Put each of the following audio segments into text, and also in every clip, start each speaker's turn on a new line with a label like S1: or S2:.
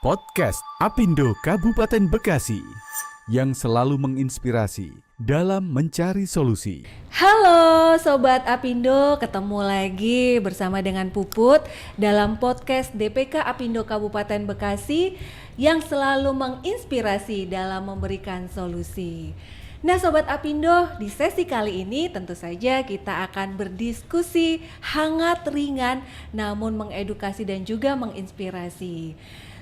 S1: Podcast Apindo Kabupaten Bekasi yang selalu menginspirasi dalam mencari solusi.
S2: Halo Sobat Apindo, ketemu lagi bersama dengan Puput dalam podcast DPK Apindo Kabupaten Bekasi yang selalu menginspirasi dalam memberikan solusi. Nah Sobat Apindo, di sesi kali ini tentu saja kita akan berdiskusi hangat, ringan, namun mengedukasi dan juga menginspirasi.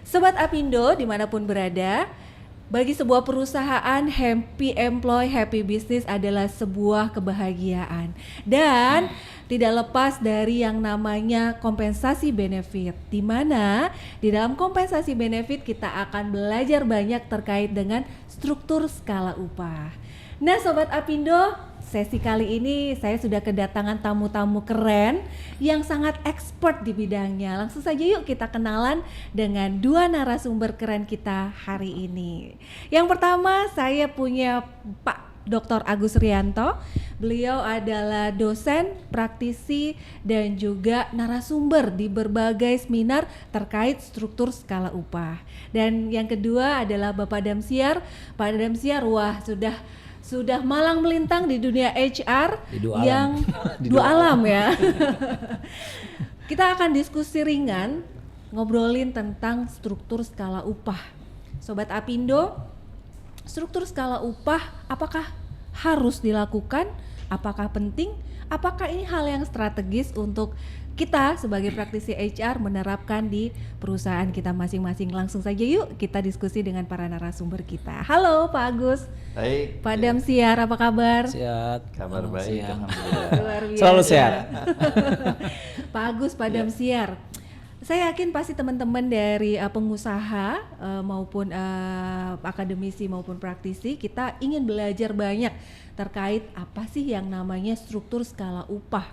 S2: Sobat Apindo dimanapun berada, bagi sebuah perusahaan, happy employee, happy business adalah sebuah kebahagiaan. Dan tidak lepas dari yang namanya kompensasi benefit, di mana di dalam kompensasi benefit kita akan belajar banyak terkait dengan struktur skala upah. Nah Sobat Apindo, sesi kali ini saya sudah kedatangan tamu-tamu keren yang sangat expert di bidangnya. Langsung saja yuk kita kenalan dengan dua narasumber keren kita hari ini. Yang pertama saya punya Pak Dr. Agus Rianto. Beliau adalah dosen, praktisi, dan juga narasumber di berbagai seminar terkait struktur skala upah. Dan yang kedua adalah Bapak Damsyar. Pak Damsyar, wah sudah malang melintang di dunia HR yang dua alam ya. Kita akan diskusi ringan, ngobrolin tentang struktur skala upah. Sobat Apindo, struktur skala upah apakah harus dilakukan? Apakah penting? Apakah ini hal yang strategis untuk kita sebagai praktisi HR menerapkan di perusahaan kita masing-masing? Langsung saja yuk kita diskusi dengan para narasumber kita. Halo Pak Agus.
S3: Baik.
S2: Pak Damsyar, apa kabar?
S4: Sehat.
S3: Kabar baik, alhamdulillah.
S2: Luar biasa.
S4: Selalu sehat.
S2: Pak Agus, Pak Damsyar. Saya yakin pasti teman-teman dari pengusaha maupun akademisi maupun praktisi kita ingin belajar banyak terkait apa sih yang namanya struktur skala upah.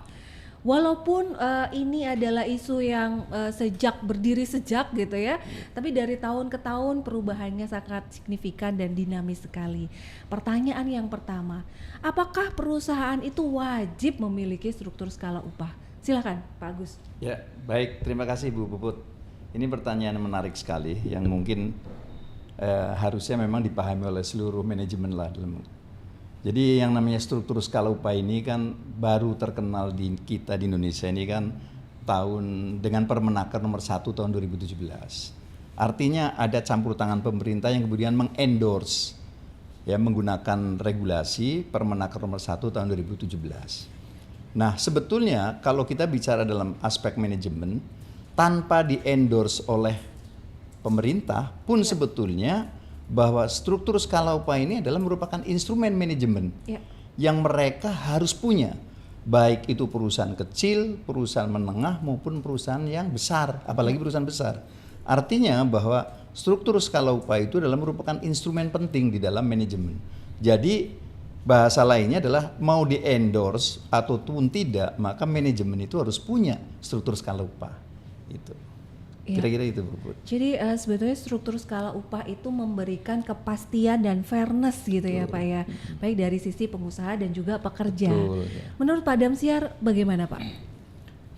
S2: Walaupun ini adalah isu yang berdiri sejak gitu ya, tapi dari tahun ke tahun perubahannya sangat signifikan dan dinamis sekali. Pertanyaan yang pertama, apakah perusahaan itu wajib memiliki struktur skala upah? Silakan Pak Agus.
S3: Ya, baik. Terima kasih Bu Puput. Ini pertanyaan menarik sekali yang mungkin harusnya memang dipahami oleh seluruh manajemen lah. Jadi yang namanya struktur skala upah ini kan baru terkenal di kita di Indonesia ini kan dengan Permenaker nomor 1 tahun 2017. Artinya ada campur tangan pemerintah yang kemudian mengendorse ya menggunakan regulasi Permenaker nomor 1 tahun 2017. Nah, sebetulnya kalau kita bicara dalam aspek manajemen, tanpa di-endorse oleh pemerintah pun sebetulnya bahwa struktur skala upah ini adalah merupakan instrumen manajemen yang mereka harus punya. Baik itu perusahaan kecil, perusahaan menengah maupun perusahaan yang besar, apalagi perusahaan besar. Artinya bahwa struktur skala upah itu adalah merupakan instrumen penting di dalam manajemen. Jadi bahasa lainnya adalah mau di-endorse ataupun tidak, maka manajemen itu harus punya struktur skala upah. Itu. Kira-kira itu Bu.
S2: Jadi sebetulnya struktur skala upah itu memberikan kepastian dan fairness gitu ya Pak ya, baik dari sisi pengusaha dan juga pekerja.
S3: Betul, ya.
S2: Menurut Pak Damsyar bagaimana Pak?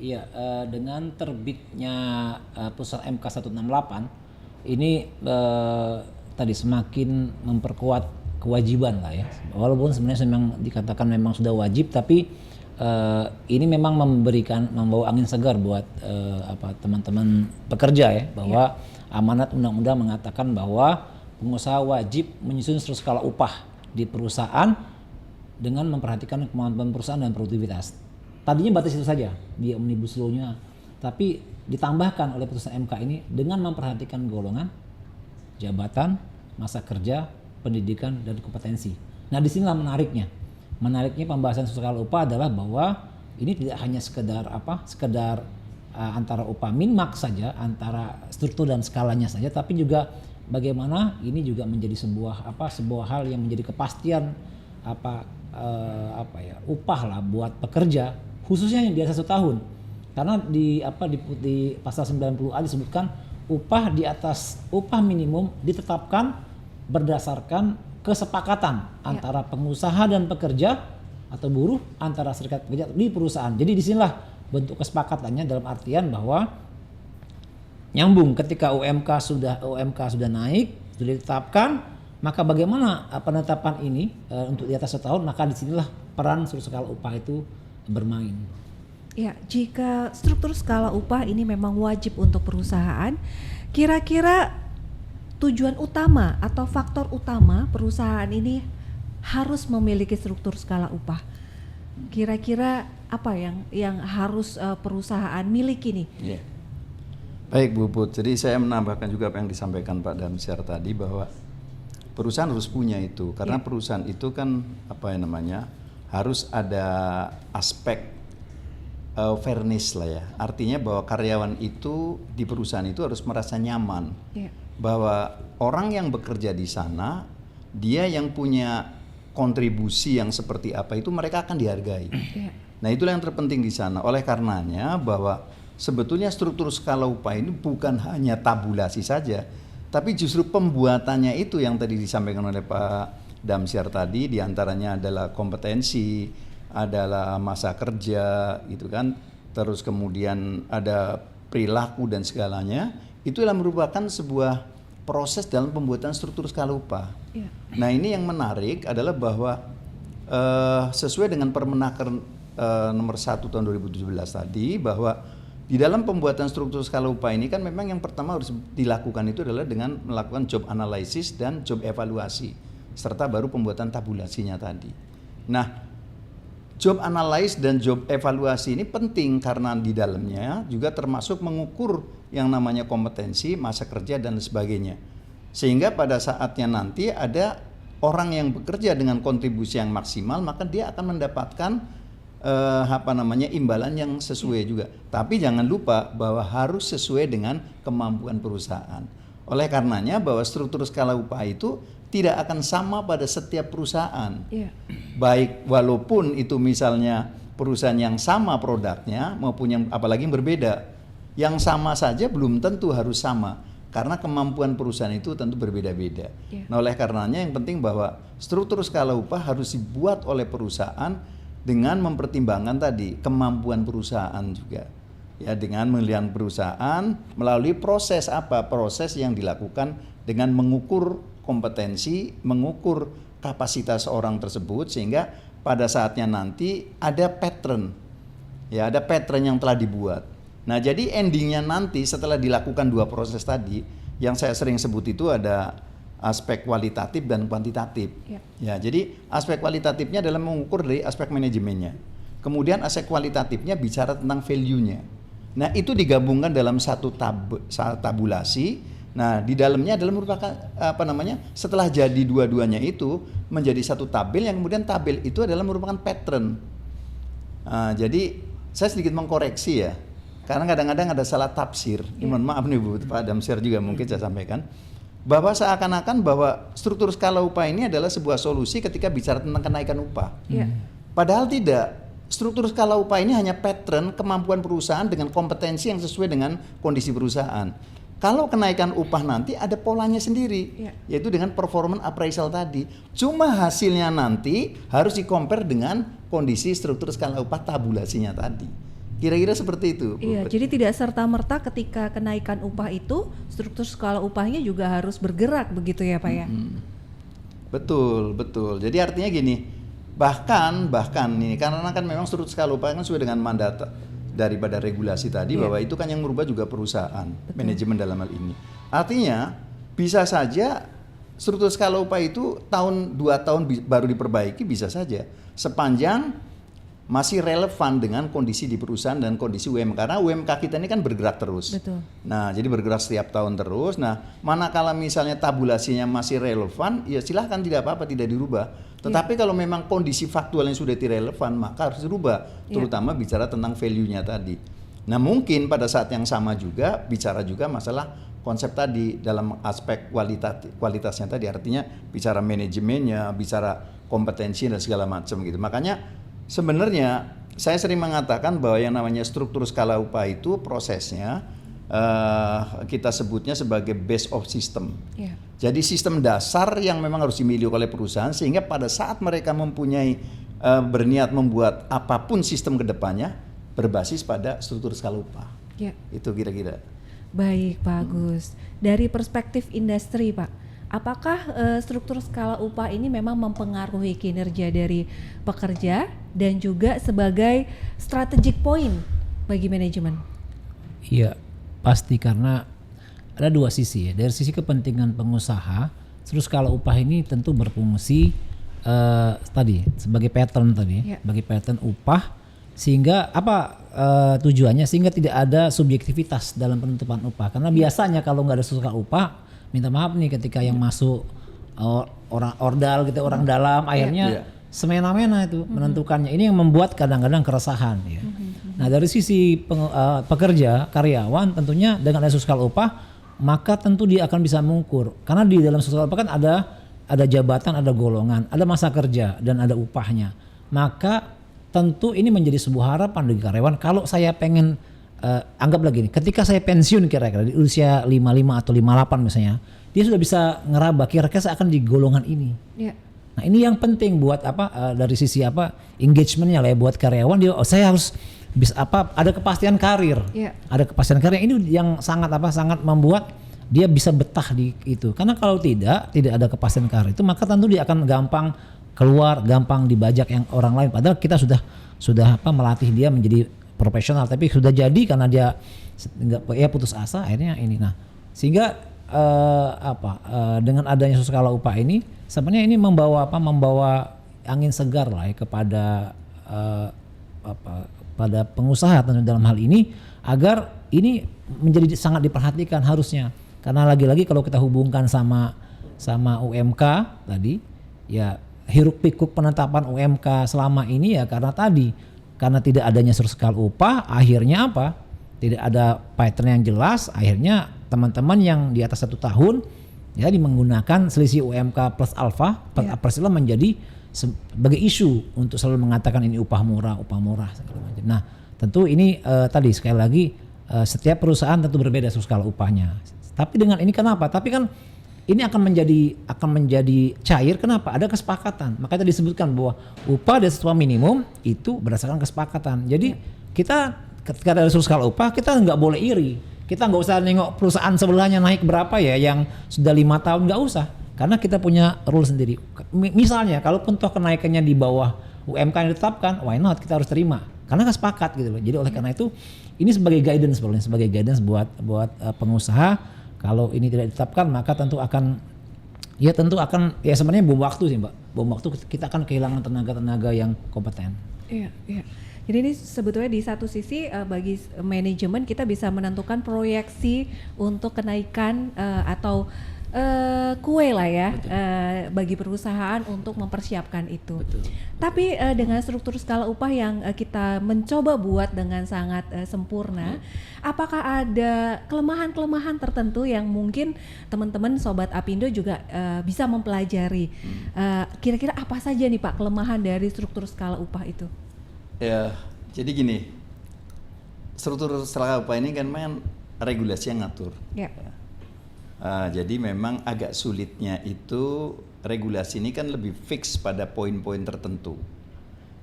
S4: Iya, dengan terbitnya putusan MK 168 ini tadi semakin memperkuat kewajiban lah ya. Walaupun sebenarnya memang dikatakan memang sudah wajib, tapi ini memang membawa angin segar buat teman-teman pekerja ya, bahwa amanat undang-undang mengatakan bahwa pengusaha wajib menyusun struktur skala upah di perusahaan dengan memperhatikan kemampuan perusahaan dan produktivitas. Tadinya batas itu saja di Omnibus Law-nya, tapi ditambahkan oleh putusan MK ini dengan memperhatikan golongan, jabatan, masa kerja, pendidikan dan kompetensi. Nah, disinilah menariknya pembahasan struktur skala upah adalah bahwa ini tidak hanya sekedar antara upah min-max saja, antara struktur dan skalanya saja, tapi juga bagaimana ini juga menjadi sebuah hal yang menjadi kepastian upah lah buat pekerja, khususnya yang di atas 1 tahun. Karena di pasal 90A disebutkan upah di atas upah minimum ditetapkan berdasarkan kesepakatan antara pengusaha dan pekerja atau buruh, antara serikat pekerja di perusahaan. Jadi disinilah bentuk kesepakatannya, dalam artian bahwa nyambung ketika UMK sudah naik, sudah ditetapkan, maka bagaimana penetapan ini untuk di atas setahun, maka disinilah peran struktur skala upah itu bermain.
S2: Ya, jika struktur skala upah ini memang wajib untuk perusahaan, kira-kira tujuan utama atau faktor utama perusahaan ini harus memiliki struktur skala upah. Kira-kira apa yang harus perusahaan miliki nih?
S3: Yeah. Baik Bu Put, jadi saya menambahkan juga apa yang disampaikan Pak Damsyar tadi, bahwa perusahaan harus punya itu, karena perusahaan itu kan harus ada aspek fairness lah ya. Artinya bahwa karyawan itu di perusahaan itu harus merasa nyaman, bahwa orang yang bekerja di sana, dia yang punya kontribusi yang seperti apa itu mereka akan dihargai. Nah itulah yang terpenting di sana. Oleh karenanya bahwa sebetulnya struktur skala upah ini bukan hanya tabulasi saja, tapi justru pembuatannya itu yang tadi disampaikan oleh Pak Damsyar tadi, diantaranya adalah kompetensi, adalah masa kerja, gitu kan, terus kemudian ada perilaku dan segalanya. Itulah merupakan sebuah proses dalam pembuatan struktur skala upah. Nah ini yang menarik adalah bahwa sesuai dengan Permenaker nomor 1 tahun 2017 tadi, bahwa di dalam pembuatan struktur skala upah ini kan memang yang pertama harus dilakukan itu adalah dengan melakukan job analysis dan job evaluasi, serta baru pembuatan tabulasinya tadi. Nah, job analysis dan job evaluasi ini penting karena di dalamnya juga termasuk mengukur yang namanya kompetensi, masa kerja dan sebagainya. Sehingga pada saatnya nanti ada orang yang bekerja dengan kontribusi yang maksimal, maka dia akan mendapatkan imbalan yang sesuai juga. Tapi jangan lupa bahwa harus sesuai dengan kemampuan perusahaan. Oleh karenanya bahwa struktur skala upah itu tidak akan sama pada setiap perusahaan. Baik walaupun itu misalnya perusahaan yang sama produknya maupun yang apalagi yang berbeda. Yang sama saja belum tentu harus sama, karena kemampuan perusahaan itu tentu berbeda-beda. Nah oleh karenanya yang penting bahwa struktur skala upah harus dibuat oleh perusahaan dengan mempertimbangkan tadi kemampuan perusahaan juga. Ya, dengan melihat perusahaan melalui proses apa? Proses yang dilakukan dengan mengukur kompetensi, mengukur kapasitas orang tersebut, sehingga pada saatnya nanti ada pattern. Ya, ada pattern yang telah dibuat. Nah, jadi endingnya nanti setelah dilakukan dua proses tadi, yang saya sering sebut itu ada aspek kualitatif dan kuantitatif. Ya, jadi aspek kualitatifnya adalah mengukur dari aspek manajemennya. Kemudian aspek kualitatifnya bicara tentang value-nya. Nah, itu digabungkan dalam satu tabulasi. Nah, di dalamnya adalah merupakan setelah jadi dua-duanya itu menjadi satu tabel, yang kemudian tabel itu adalah merupakan pattern. Jadi saya sedikit mengkoreksi ya, karena kadang-kadang ada salah tafsir. Mohon maaf nih Bu, Pak Damsyar juga mungkin saya sampaikan, bahwa seakan-akan bahwa struktur skala upah ini adalah sebuah solusi ketika bicara tentang kenaikan upah. Padahal tidak. Struktur skala upah ini hanya pattern kemampuan perusahaan dengan kompetensi yang sesuai dengan kondisi perusahaan. Kalau kenaikan upah nanti ada polanya sendiri, yaitu dengan performance appraisal tadi. Cuma hasilnya nanti harus di-compare dengan kondisi struktur skala upah tabulasinya tadi. Kira-kira seperti itu.
S2: Iya, jadi tidak serta-merta ketika kenaikan upah itu struktur skala upahnya juga harus bergerak begitu ya Pak ya?
S3: Betul, betul. Jadi artinya gini, bahkan nih, karena kan memang struktur skala upah kan sesuai dengan mandat daripada regulasi tadi, bahwa itu kan yang merubah juga perusahaan, manajemen dalam hal ini. Artinya bisa saja struktur skala upah itu tahun 2 tahun baru diperbaiki, bisa saja sepanjang masih relevan dengan kondisi di perusahaan dan kondisi UMK, karena UMK kita ini kan bergerak terus. Nah, jadi bergerak setiap tahun terus. Nah, manakala misalnya tabulasinya masih relevan, ya silahkan, tidak apa-apa, tidak dirubah. Tetapi kalau memang kondisi faktualnya sudah tidak relevan, maka harus dirubah, terutama bicara tentang value-nya tadi. Nah, mungkin pada saat yang sama juga bicara juga masalah konsep tadi dalam aspek kualitasnya tadi, artinya bicara manajemennya, bicara kompetensi dan segala macam gitu. Makanya sebenarnya saya sering mengatakan bahwa yang namanya struktur skala upah itu prosesnya kita sebutnya sebagai base of system. Jadi sistem dasar yang memang harus dimiliki oleh perusahaan, sehingga pada saat mereka mempunyai berniat membuat apapun sistem kedepannya berbasis pada struktur skala upah. Itu kira-kira.
S2: Baik, Pak Agus. Dari perspektif industri, Pak, apakah struktur skala upah ini memang mempengaruhi kinerja dari pekerja dan juga sebagai strategic point bagi manajemen?
S4: Iya, pasti karena ada dua sisi ya. Dari sisi kepentingan pengusaha, terus skala upah ini tentu berfungsi tadi sebagai pattern tadi, bagi pattern upah sehingga tujuannya sehingga tidak ada subjektivitas dalam penentuan upah. Karena biasanya kalau nggak ada skala upah, minta maaf nih ketika yang masuk orang ordal gitu, orang dalam akhirnya semena-mena itu menentukannya. Ini yang membuat kadang-kadang keresahan ya. Nah, dari sisi pekerja, karyawan tentunya dengan ada skala upah maka tentu dia akan bisa mengukur. Karena di dalam skala upah kan ada jabatan, ada golongan, ada masa kerja dan ada upahnya. Maka tentu ini menjadi sebuah harapan bagi karyawan kalau saya pengen anggaplah gini, ketika saya pensiun kira-kira di usia 55 atau 58 misalnya, dia sudah bisa ngeraba kira-kira saya akan di golongan ini. Nah, ini yang penting buat dari sisi engagementnya lah ya, buat karyawan dia saya harus bisa ada kepastian karir. Ada kepastian karir ini yang sangat membuat dia bisa betah di itu. Karena kalau tidak ada kepastian karir itu maka tentu dia akan gampang keluar, gampang dibajak yang orang lain. Padahal kita sudah melatih dia menjadi profesional, tapi sudah jadi karena dia putus asa akhirnya ini. Nah, sehingga dengan adanya skala upah ini sebenarnya ini membawa angin segar lah ya kepada pada pengusaha tentu dalam hal ini agar ini menjadi sangat diperhatikan harusnya. Karena lagi-lagi kalau kita hubungkan sama UMK tadi ya, hiruk pikuk penetapan UMK selama ini ya karena tidak adanya skala upah akhirnya tidak ada pattern yang jelas, akhirnya teman-teman yang di atas 1 tahun ya menggunakan selisih UMK plus alfa plus menjadi sebagai isu untuk selalu mengatakan ini upah murah segala macam. Nah, tentu ini tadi sekali lagi setiap perusahaan tentu berbeda skala upahnya. Tapi dengan ini kenapa? Tapi kan ini akan menjadi cair. Kenapa? Ada kesepakatan. Makanya tadi disebutkan bahwa upah dan upah minimum itu berdasarkan kesepakatan. Jadi kita ketika ada skala upah kita nggak boleh iri. Kita nggak usah nengok perusahaan sebelahnya naik berapa ya yang sudah 5 tahun, nggak usah. Karena kita punya rule sendiri. Misalnya kalaupun toh kenaikannya di bawah UMK yang ditetapkan, why not, kita harus terima. Karena nggak sepakat gitu loh. Jadi oleh karena itu ini sebagai guidance buat pengusaha. Kalau ini tidak ditetapkan maka tentu akan sebenarnya bom waktu sih Mbak. Bom waktu kita akan kehilangan tenaga yang kompeten.
S2: Iya. Jadi ini sebetulnya di satu sisi bagi manajemen kita bisa menentukan proyeksi untuk kenaikan atau kue lah ya bagi perusahaan untuk mempersiapkan itu.
S4: Betul.
S2: Tapi dengan struktur skala upah yang kita mencoba buat dengan sangat sempurna, apakah ada kelemahan-kelemahan tertentu yang mungkin teman-teman Sobat Apindo juga bisa mempelajari? Kira-kira apa saja nih Pak kelemahan dari struktur skala upah itu?
S3: Ya, jadi gini, struktur skala upah ini kan memang regulasi yang ngatur. Jadi memang agak sulitnya itu regulasi ini kan lebih fix pada poin-poin tertentu.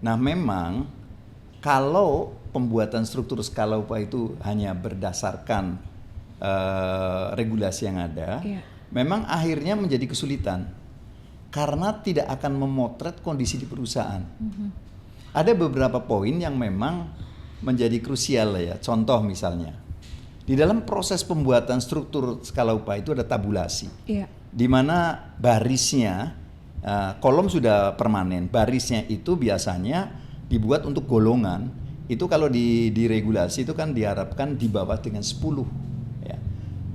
S3: Nah memang kalau pembuatan struktur skala upah itu hanya berdasarkan regulasi yang ada, memang akhirnya menjadi kesulitan karena tidak akan memotret kondisi di perusahaan. Ada beberapa poin yang memang menjadi krusial ya. Contoh misalnya. Di dalam proses pembuatan struktur skala upah itu ada tabulasi, di mana barisnya, kolom sudah permanen, barisnya itu biasanya dibuat untuk golongan, itu kalau di regulasi itu kan diharapkan di bawah dengan 10. Ya.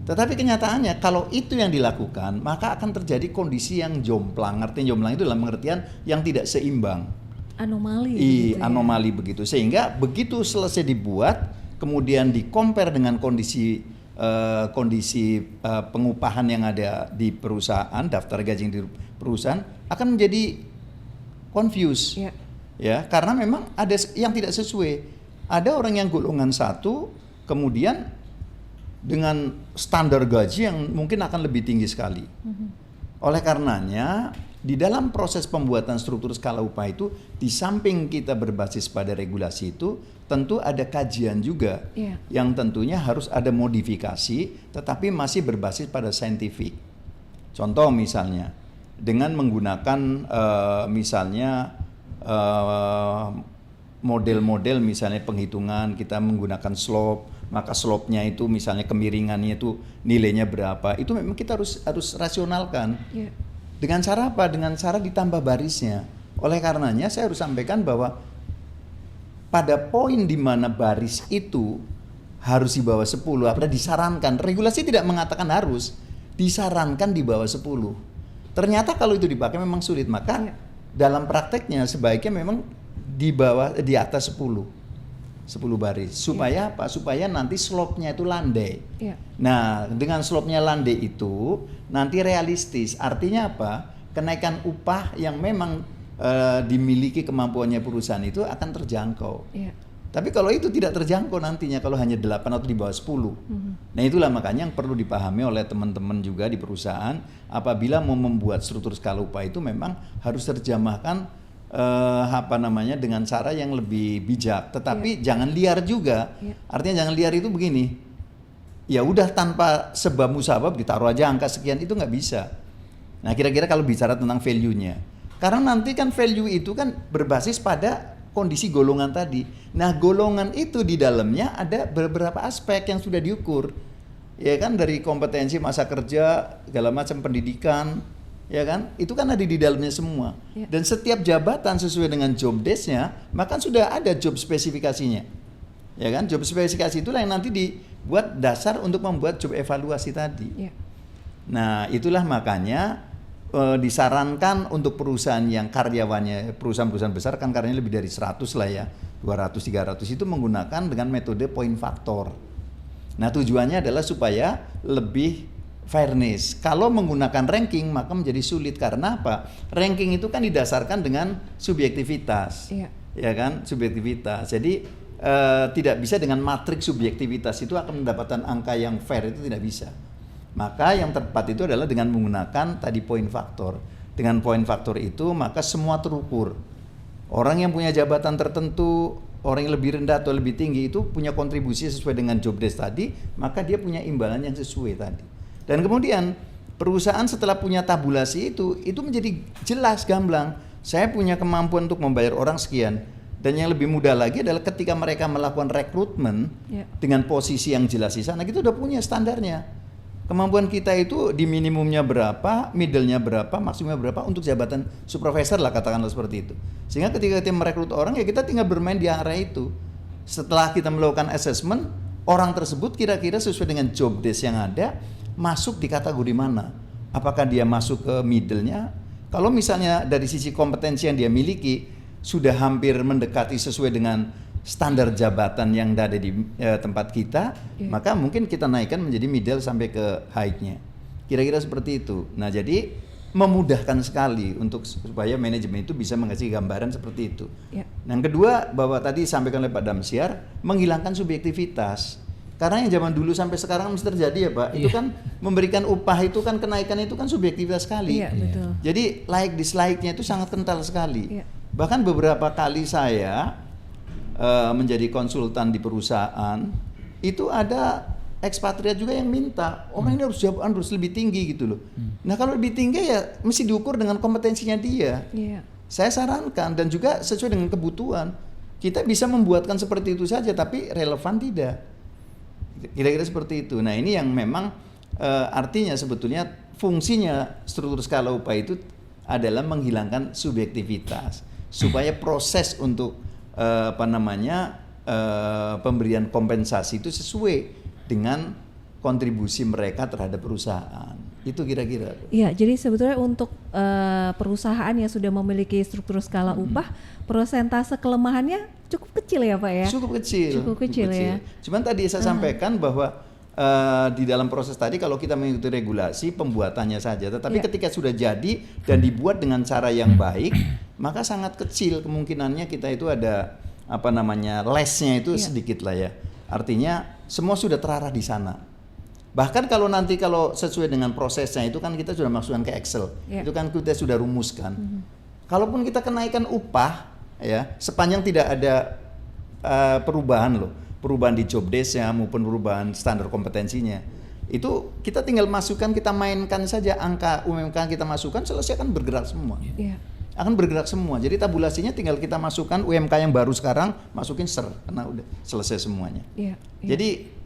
S3: Tetapi kenyataannya kalau itu yang dilakukan, maka akan terjadi kondisi yang jomplang, artinya jomplang itu dalam pengertian yang tidak seimbang.
S2: Anomali.
S3: Anomali begitu, sehingga begitu selesai dibuat, kemudian di-compare dengan kondisi pengupahan yang ada di perusahaan, daftar gaji di perusahaan akan menjadi confused. Ya, karena memang ada yang tidak sesuai. Ada orang yang golongan 1 kemudian dengan standar gaji yang mungkin akan lebih tinggi sekali. Oleh karenanya di dalam proses pembuatan struktur skala upah itu, di samping kita berbasis pada regulasi itu, tentu ada kajian juga yang tentunya harus ada modifikasi, tetapi masih berbasis pada saintifik. Contoh misalnya, dengan menggunakan misalnya model-model misalnya penghitungan, kita menggunakan slope, maka slope-nya itu misalnya kemiringannya itu nilainya berapa, itu memang kita harus rasionalkan. Dengan cara apa? Dengan cara ditambah barisnya. Oleh karenanya saya harus sampaikan bahwa pada poin di mana baris itu harus di bawah 10, apalagi disarankan, regulasi tidak mengatakan harus, disarankan di bawah 10. Ternyata kalau itu dipakai memang sulit, maka dalam prakteknya sebaiknya memang di atas 10 baris. Supaya apa? Supaya nanti slope-nya itu landai. Nah, dengan slope-nya landai itu nanti realistis. Artinya apa? Kenaikan upah yang memang dimiliki kemampuannya perusahaan itu akan terjangkau. Tapi kalau itu tidak terjangkau nantinya, kalau hanya 8 atau di bawah 10. Nah, itulah makanya yang perlu dipahami oleh teman-teman juga di perusahaan, apabila mau membuat struktur skala upah itu memang harus terjemahkan dengan cara yang lebih bijak, tetapi jangan liar juga. Artinya jangan liar itu begini, ya udah tanpa sebab musabab ditaruh aja angka sekian, itu nggak bisa. Nah, kira-kira kalau bicara tentang value-nya, karena nanti kan value itu kan berbasis pada kondisi golongan tadi. Nah, golongan itu di dalamnya ada beberapa aspek yang sudah diukur, ya kan, dari kompetensi, masa kerja, segala macam, pendidikan, ya kan, itu kan ada di dalamnya semua. Dan setiap jabatan sesuai dengan job desk-nya, maka sudah ada job spesifikasinya, ya kan. Job spesifikasi itulah yang nanti dibuat dasar untuk membuat job evaluasi tadi. Nah, itulah makanya disarankan untuk perusahaan yang karyawannya, perusahaan-perusahaan besar kan karyanya lebih dari 100 lah ya, 200, 300, itu menggunakan dengan metode point factor. Nah, tujuannya adalah supaya lebih fairness. Kalau menggunakan ranking maka menjadi sulit, karena apa? Ranking itu kan didasarkan dengan subjektivitas, ya kan, subjektivitas. Jadi tidak bisa dengan matriks subjektivitas itu akan mendapatkan angka yang fair, itu tidak bisa. Maka yang tepat itu adalah dengan menggunakan tadi point factor. Dengan point factor itu maka semua terukur. Orang yang punya jabatan tertentu, orang yang lebih rendah atau lebih tinggi itu punya kontribusi sesuai dengan job desk tadi, maka dia punya imbalan yang sesuai tadi. Dan kemudian perusahaan setelah punya tabulasi itu menjadi jelas, gamblang. Saya punya kemampuan untuk membayar orang sekian. Dan yang lebih mudah lagi adalah ketika mereka melakukan rekrutmen dengan posisi yang jelas di sana, kita udah punya standarnya. Kemampuan kita itu di minimumnya berapa, middle-nya berapa, maksimumnya berapa untuk jabatan supervisor lah, katakanlah seperti itu. Sehingga ketika kita merekrut orang, ya kita tinggal bermain di area itu. Setelah kita melakukan assessment, orang tersebut kira-kira sesuai dengan job desk yang ada, masuk di kategori mana? Apakah dia masuk ke middle-nya? Kalau misalnya dari sisi kompetensi yang dia miliki sudah hampir mendekati sesuai dengan standar jabatan yang ada di tempat kita, maka mungkin kita naikkan menjadi middle sampai ke high-nya. Kira-kira seperti itu. Nah, jadi memudahkan sekali untuk supaya manajemen itu bisa mengasih gambaran seperti itu. Nah, yang kedua, bahwa tadi disampaikan oleh Pak Damsyar, menghilangkan subjektivitas. Karena yang zaman dulu sampai sekarang mesti terjadi ya Pak, itu kan memberikan upah itu kan, kenaikan itu kan subjektivitas sekali.
S2: Betul.
S3: Jadi like dislike-nya itu sangat kental sekali. Bahkan beberapa kali saya menjadi konsultan di perusahaan, itu ada ekspatriat juga yang minta orang ini harus lebih tinggi gitu loh. Nah, kalau lebih tinggi ya mesti diukur dengan kompetensinya dia. Saya sarankan, dan juga sesuai dengan kebutuhan. Kita bisa membuatkan seperti itu saja, tapi relevan tidak. Kira-kira seperti itu. Nah, ini yang memang artinya sebetulnya fungsinya struktur skala upah itu adalah menghilangkan subjektivitas supaya proses untuk pemberian kompensasi itu sesuai dengan kontribusi mereka terhadap perusahaan. Itu kira-kira.
S2: Iya, jadi sebetulnya untuk perusahaan yang sudah memiliki struktur skala upah, persentase kelemahannya cukup kecil ya Pak ya? Cukup kecil ya.
S3: Cuman tadi saya sampaikan bahwa di dalam proses tadi kalau kita mengikuti regulasi pembuatannya saja, tetapi ketika sudah jadi dan dibuat dengan cara yang baik, maka sangat kecil kemungkinannya kita itu ada less-nya itu sedikit lah ya. Artinya semua sudah terarah di sana. Bahkan kalau nanti kalau sesuai dengan prosesnya itu kan kita sudah masukkan ke Excel.
S2: Ya.
S3: Itu kan kita sudah rumuskan. Kalaupun kita kenaikan upah ya, sepanjang tidak ada perubahan loh, perubahan di job desk-nya maupun perubahan standar kompetensinya. Itu kita tinggal masukkan, kita mainkan saja angka UMK kita masukkan, selesai akan bergerak semua.
S2: Iya.
S3: Akan bergerak semua. Jadi tabulasinya tinggal kita masukkan UMK yang baru sekarang, masukin karena udah selesai semuanya.
S2: Iya.
S3: Jadi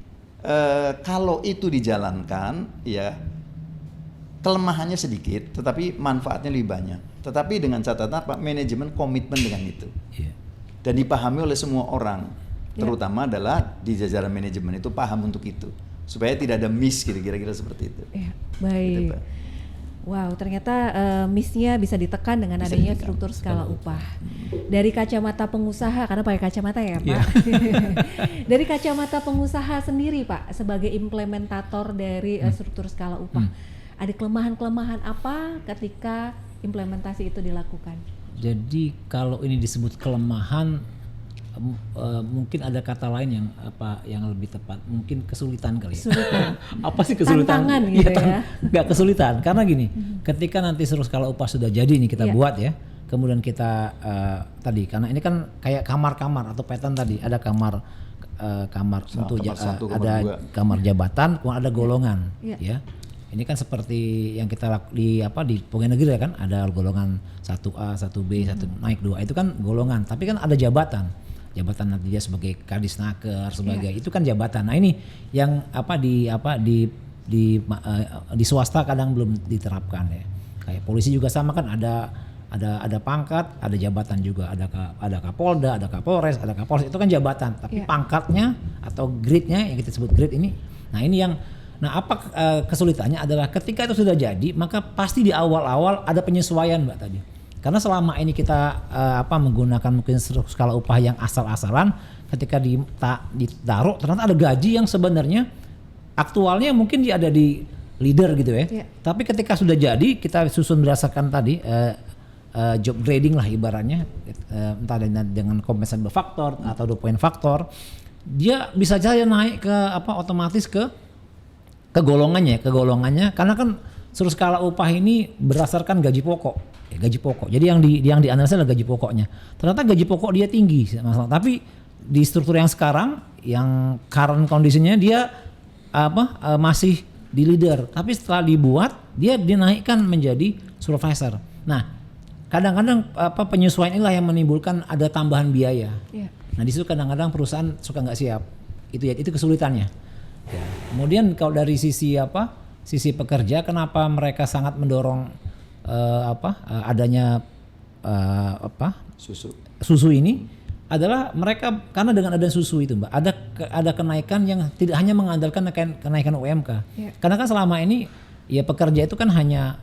S3: kalau itu dijalankan, ya kelemahannya sedikit, tetapi manfaatnya lebih banyak. Tetapi dengan catatan Pak, manajemen komitmen dengan itu dan dipahami oleh semua orang, terutama adalah di jajaran manajemen itu paham untuk itu, supaya tidak ada miss kira-kira seperti itu.
S2: Iya, baik.
S3: Gitu, Pak.
S2: Wow, ternyata miss-nya bisa ditekan dengan
S3: Bisa
S2: adanya
S3: ditekan.
S2: struktur skala upah. Dari kacamata pengusaha, karena pakai kacamata ya Pak. Dari kacamata pengusaha sendiri Pak, sebagai implementator dari struktur skala upah, ada kelemahan-kelemahan apa ketika implementasi itu dilakukan?
S4: Jadi kalau ini disebut kelemahan, mungkin ada kata lain yang lebih tepat, mungkin kesulitan kali ya.
S2: Kesulitan.
S4: Apa sih kesulitan?
S2: Tantangan gitu ya.
S4: Nggak kesulitan, karena gini, ketika nanti struktur skala upah sudah jadi nih kita buat ya, kemudian kita tadi, karena ini kan kayak kamar-kamar atau pattern tadi, ada kamar untuk
S3: kamar satu, kamar
S4: ada
S3: dua.
S4: kamar jabatan, kemudian ada golongan,
S2: Iya.
S4: ya. Ini kan seperti yang kita di pegawai negeri ya kan, ada golongan 1A, 1B, 1 naik 2. Itu kan golongan, tapi kan ada jabatan. Jabatan nanti dia sebagai kadisnaker, sebagai itu kan jabatan. Nah, ini yang di swasta kadang belum diterapkan ya. Kayak polisi juga sama kan, ada pangkat, ada jabatan juga, ada Kapolda, ada Kapolres, ada Kapolres, itu kan jabatan. Tapi pangkatnya atau grade-nya yang kita sebut grade ini. Nah, ini yang kesulitannya adalah ketika itu sudah jadi, maka pasti di awal-awal ada penyesuaian Mbak tadi. Karena selama ini kita menggunakan mungkin skala upah yang asal-asalan, ketika ditaruh ternyata ada gaji yang sebenarnya aktualnya mungkin dia ada di leader gitu ya. Tapi ketika sudah jadi, kita susun berdasarkan tadi job grading lah ibaratnya, entah dengan compensation factor atau 2 point factor, dia bisa saja naik ke otomatis ke golongannya karena kan struktur skala upah ini berdasarkan gaji pokok. Jadi yang dianalisa adalah gaji pokoknya. Ternyata gaji pokok dia tinggi, tapi di struktur yang sekarang, yang current kondisinya dia masih di leader, tapi setelah dibuat dia dinaikkan menjadi supervisor. Nah, kadang-kadang penyesuaian inilah yang menimbulkan ada tambahan biaya. Nah, di situ kadang-kadang perusahaan suka nggak siap. Itu kesulitannya. Ya. Kemudian kalau dari sisi pekerja, kenapa mereka sangat mendorong adanya susu ini adalah mereka, karena dengan adanya susu itu Mbak, ada kenaikan yang tidak hanya mengandalkan kenaikan UMK. Karena kan selama ini ya pekerja itu kan hanya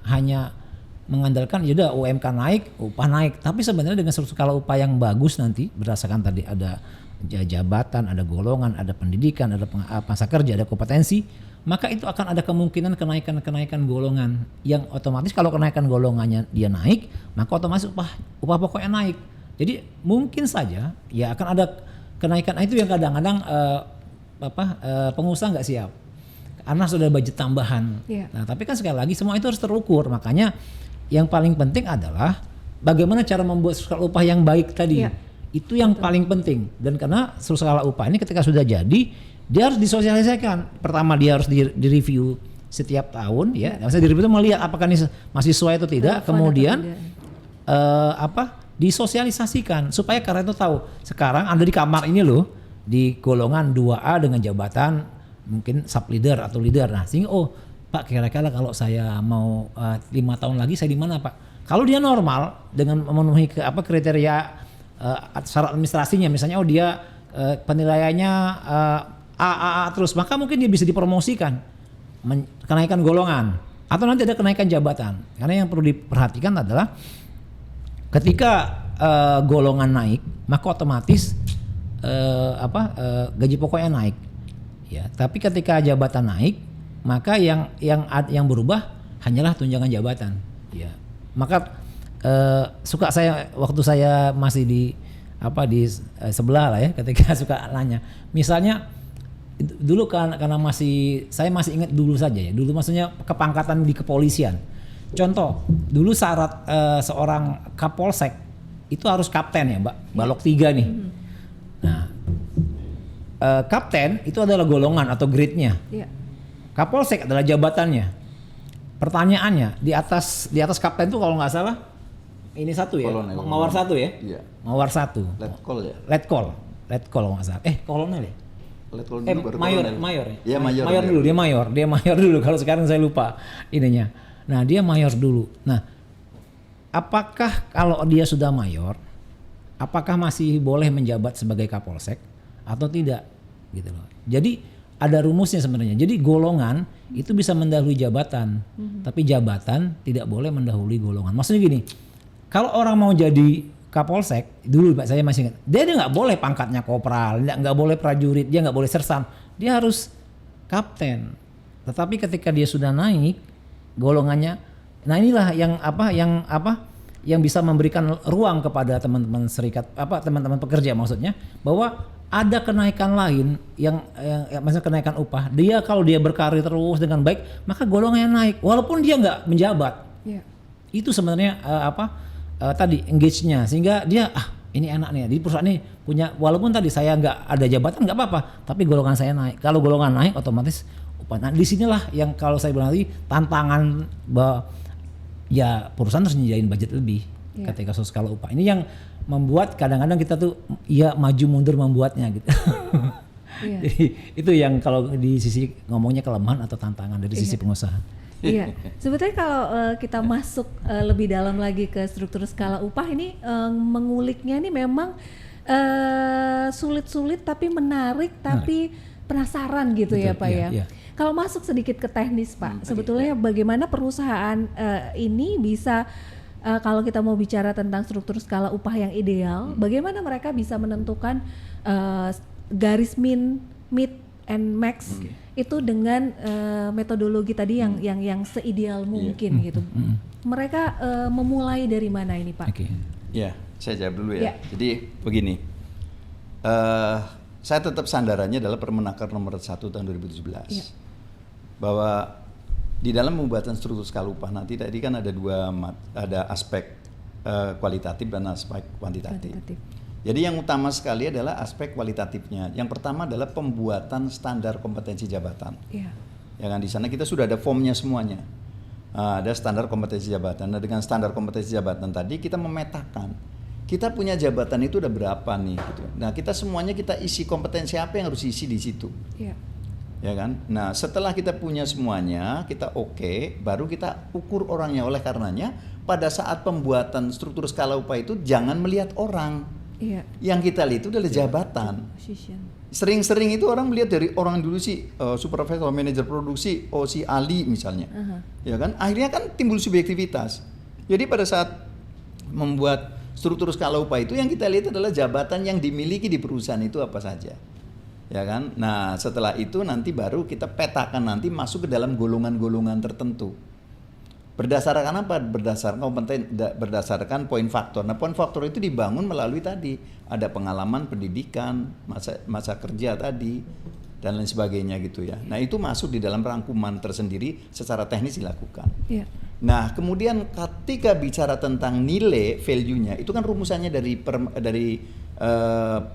S4: mengandalkan ya udah UMK naik, upah naik, tapi sebenarnya dengan struktur skala upah yang bagus nanti berdasarkan tadi ada jabatan, ada golongan, ada pendidikan, ada masa kerja, ada kompetensi, maka itu akan ada kemungkinan kenaikan golongan yang otomatis kalau kenaikan golongannya dia naik, maka otomatis upah pokoknya naik. Jadi mungkin saja ya akan ada kenaikan. Itu yang kadang-kadang pengusaha nggak siap karena sudah budget tambahan. Nah, tapi kan sekali lagi semua itu harus terukur. Makanya yang paling penting adalah bagaimana cara membuat skala upah yang baik tadi. Itu yang paling penting. Dan karena skala upah ini ketika sudah jadi, dia harus disosialisasikan. Pertama dia harus direview setiap tahun ya. Maksudnya direview itu melihat apakah ini masih sesuai atau tidak. Kemudian disosialisasikan supaya karena itu tahu sekarang Anda di kamar ini loh, di golongan 2A dengan jabatan mungkin sub leader atau leader. Nah, sehingga Pak kira-kira kalau saya mau 5 tahun lagi saya di mana Pak? Kalau dia normal dengan memenuhi kriteria syarat administrasinya, misalnya dia penilaiannya A terus, maka mungkin dia bisa dipromosikan, kenaikan golongan atau nanti ada kenaikan jabatan. Karena yang perlu diperhatikan adalah ketika golongan naik, maka otomatis gaji pokoknya naik. Ya, tapi ketika jabatan naik, maka yang berubah hanyalah tunjangan jabatan. Ya, maka suka saya waktu saya masih di sebelah lah ya, ketika suka nanya, misalnya dulu kan karena saya masih ingat dulu saja ya. Dulu maksudnya kepangkatan di kepolisian. Contoh, dulu syarat seorang kapolsek itu harus kapten ya, Mbak. Balok 3 nih. Nah, kapten itu adalah golongan atau grade-nya.
S2: Iya.
S4: Kapolsek adalah jabatannya. Pertanyaannya di atas kapten itu kalau nggak salah ini satu ya,
S3: Kolonel.
S4: mawar 1 ya.
S3: Iya.
S4: Mawar 1.
S3: Letkol ya.
S4: Letkol kalau nggak salah. Kolonel ya.
S3: Letkol dulu baru
S4: Mayor
S3: kolonel.
S4: ya.
S3: Iya, mayor.
S4: Dulu, dia mayor dulu. Kalau sekarang saya lupa ininya. Nah, dia mayor dulu. Nah, apakah kalau dia sudah mayor, apakah masih boleh menjabat sebagai kapolsek atau tidak? Gitu loh. Jadi ada rumusnya sebenarnya. Jadi golongan itu bisa mendahului jabatan, tapi jabatan tidak boleh mendahului golongan. Maksudnya gini, kalau orang mau jadi kapolsek dulu, Pak, saya masih ingat, dia nggak boleh pangkatnya kopral, nggak boleh prajurit, dia nggak boleh sersan, dia harus kapten. Tetapi ketika dia sudah naik golongannya, nah inilah yang bisa memberikan ruang kepada teman-teman serikat, teman-teman pekerja maksudnya, bahwa ada kenaikan lain yang maksudnya kenaikan upah. Dia kalau dia berkarir terus dengan baik, maka golongannya naik, walaupun dia nggak menjabat.
S2: Iya.
S4: Itu sebenarnya tadi engage-nya, sehingga dia ini enak nih di perusahaan ini punya, walaupun tadi saya nggak ada jabatan nggak apa-apa, tapi golongan saya naik. Kalau golongan naik otomatis upah. Nah, disinilah yang kalau saya bilang tadi tantangan bahwa ya perusahaan harus nyediain budget lebih ketika soal skala upah. Ini yang membuat kadang-kadang kita tuh ya maju mundur membuatnya gitu.
S2: Iya.
S4: Jadi itu yang kalau di sisi ngomongnya kelemahan atau tantangan dari sisi pengusaha.
S2: Iya, sebetulnya kalau kita masuk lebih dalam lagi ke struktur skala upah ini menguliknya ini memang sulit-sulit tapi menarik, tapi penasaran gitu. Betul, ya Pak ya. Iya. Kalau masuk sedikit ke teknis Pak, sebetulnya bagaimana perusahaan ini bisa kalau kita mau bicara tentang struktur skala upah yang ideal, bagaimana mereka bisa menentukan garis min, mid, and max itu dengan metodologi tadi yang seideal mungkin gitu. Mereka memulai dari mana ini Pak?
S3: Ya, saya jawab dulu ya. Jadi begini, saya tetap sandarannya adalah Permenaker nomor 1 tahun 2017 bahwa di dalam pembuatan struktur skala upah nanti tadi kan ada aspek kualitatif dan aspek kuantitatif. Jadi yang utama sekali adalah aspek kualitatifnya. Yang pertama adalah pembuatan standar kompetensi jabatan. Ya kan, di sana kita sudah ada formnya semuanya. Ada standar kompetensi jabatan. Nah, dengan standar kompetensi jabatan tadi kita memetakan kita punya jabatan itu udah berapa nih gitu. Nah, kita semuanya kita isi kompetensi apa yang harus isi di situ. Ya kan? Nah, setelah kita punya semuanya, kita baru kita ukur orangnya. Oleh karenanya pada saat pembuatan struktur skala upah itu jangan melihat orang. Yang kita lihat itu adalah jabatan. Sering-sering itu orang melihat dari orang dulu sih supervisor, manajer produksi, si Ali misalnya, ya kan? Akhirnya kan timbul subjektivitas. Jadi pada saat membuat struktur skala upah itu yang kita lihat adalah jabatan yang dimiliki di perusahaan itu apa saja, ya kan? Nah setelah itu nanti baru kita petakan nanti masuk ke dalam golongan-golongan tertentu. Berdasarkan apa? Berdasarkan poin faktor. Nah, poin faktor itu dibangun melalui tadi ada pengalaman pendidikan, masa kerja tadi dan lain sebagainya gitu ya. Nah, itu masuk di dalam rangkuman tersendiri secara teknis dilakukan. Nah, kemudian ketika bicara tentang nilai value-nya, itu kan rumusannya dari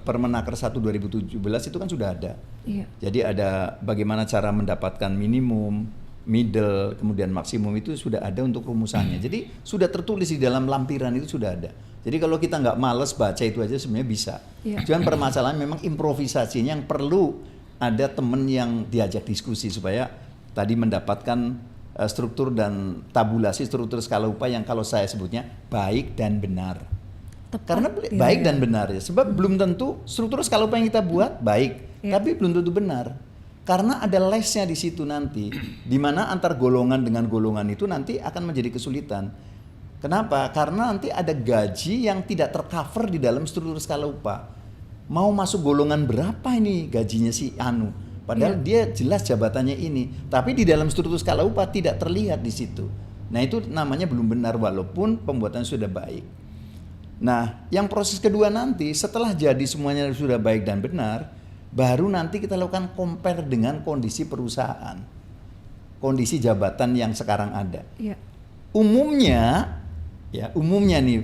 S3: Permenaker 1 2017 itu kan sudah ada. Jadi ada bagaimana cara mendapatkan minimum, middle, kemudian maksimum itu sudah ada untuk rumusannya. Jadi sudah tertulis di dalam lampiran itu sudah ada. Jadi kalau kita nggak males baca itu aja sebenarnya bisa. Cuman permasalahan memang improvisasinya yang perlu ada teman yang diajak diskusi supaya tadi mendapatkan struktur dan tabulasi struktur skala upah yang kalau saya sebutnya baik dan benar. Karena baik dan benar ya. Sebab belum tentu struktur skala upah yang kita buat baik, tapi belum tentu benar. Karena ada lesnya di situ nanti, di mana antar golongan dengan golongan itu nanti akan menjadi kesulitan. Kenapa? Karena nanti ada gaji yang tidak tercover di dalam struktur skala upah. Mau masuk golongan berapa ini gajinya si Anu? Padahal dia jelas jabatannya ini, tapi di dalam struktur skala upah tidak terlihat di situ. Nah itu namanya belum benar walaupun pembuatan sudah baik. Nah yang proses kedua nanti setelah jadi semuanya sudah baik dan benar, baru nanti kita lakukan compare dengan kondisi perusahaan, kondisi jabatan yang sekarang ada.
S2: Iya.
S3: Umumnya nih,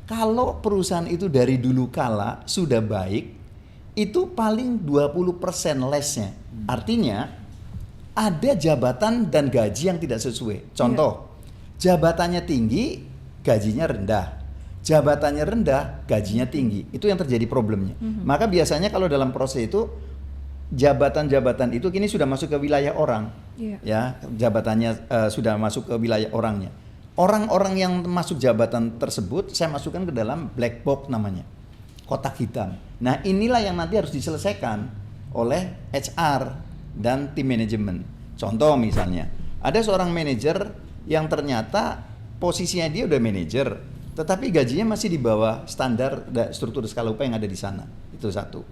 S3: kalau perusahaan itu dari dulu kala sudah baik, itu paling 20% less-nya. Artinya ada jabatan dan gaji yang tidak sesuai. Contoh, jabatannya tinggi, gajinya rendah. Jabatannya rendah, gajinya tinggi. Itu yang terjadi problemnya. Maka biasanya kalau dalam proses itu, jabatan-jabatan itu kini sudah masuk ke wilayah orang. Ya, jabatannya sudah masuk ke wilayah orangnya. Orang-orang yang masuk jabatan tersebut saya masukkan ke dalam black box namanya, kotak hitam. Nah, inilah yang nanti harus diselesaikan oleh HR dan tim manajemen. Contoh misalnya, ada seorang manajer yang ternyata posisinya dia udah manajer, tetapi gajinya masih di bawah standar struktur skala upah yang ada di sana. Itu satu.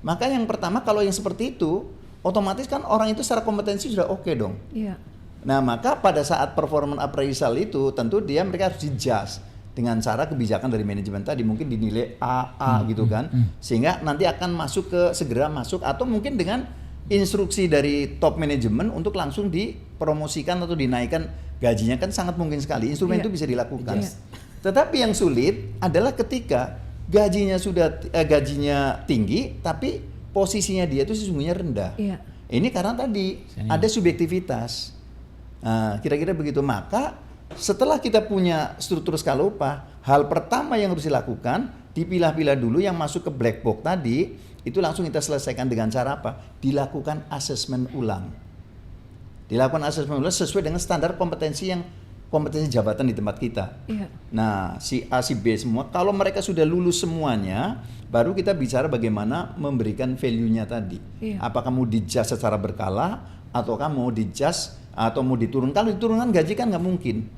S3: Maka yang pertama, kalau yang seperti itu, otomatis kan orang itu secara kompetensi sudah oke dong.
S2: Iya.
S3: Nah, maka pada saat performance appraisal itu tentu mereka harus di-adjust dengan cara kebijakan dari manajemen tadi, mungkin dinilai A gitu kan. Sehingga nanti akan segera masuk atau mungkin dengan instruksi dari top manajemen untuk langsung dipromosikan atau dinaikkan gajinya, kan sangat mungkin sekali. Instrumen itu bisa dilakukan. Tetapi yang sulit adalah ketika gajinya tinggi tapi posisinya dia itu sesungguhnya rendah. Ini karena tadi ada subjektivitas. Nah, kira-kira begitu. Maka setelah kita punya struktur skala upah, hal pertama yang harus dilakukan, dipilah-pilah dulu yang masuk ke black box tadi, itu langsung kita selesaikan dengan cara apa? Dilakukan asesmen ulang. Dilakukan asesmen ulang sesuai dengan standar kompetensi jabatan di tempat kita. Nah, si A, si B semua, kalau mereka sudah lulus semuanya, baru kita bicara bagaimana memberikan value-nya tadi. Apakah mau di-adjust secara berkala, ataukah mau di-adjust atau mau diturunkan? Kalau diturunkan gaji kan nggak mungkin.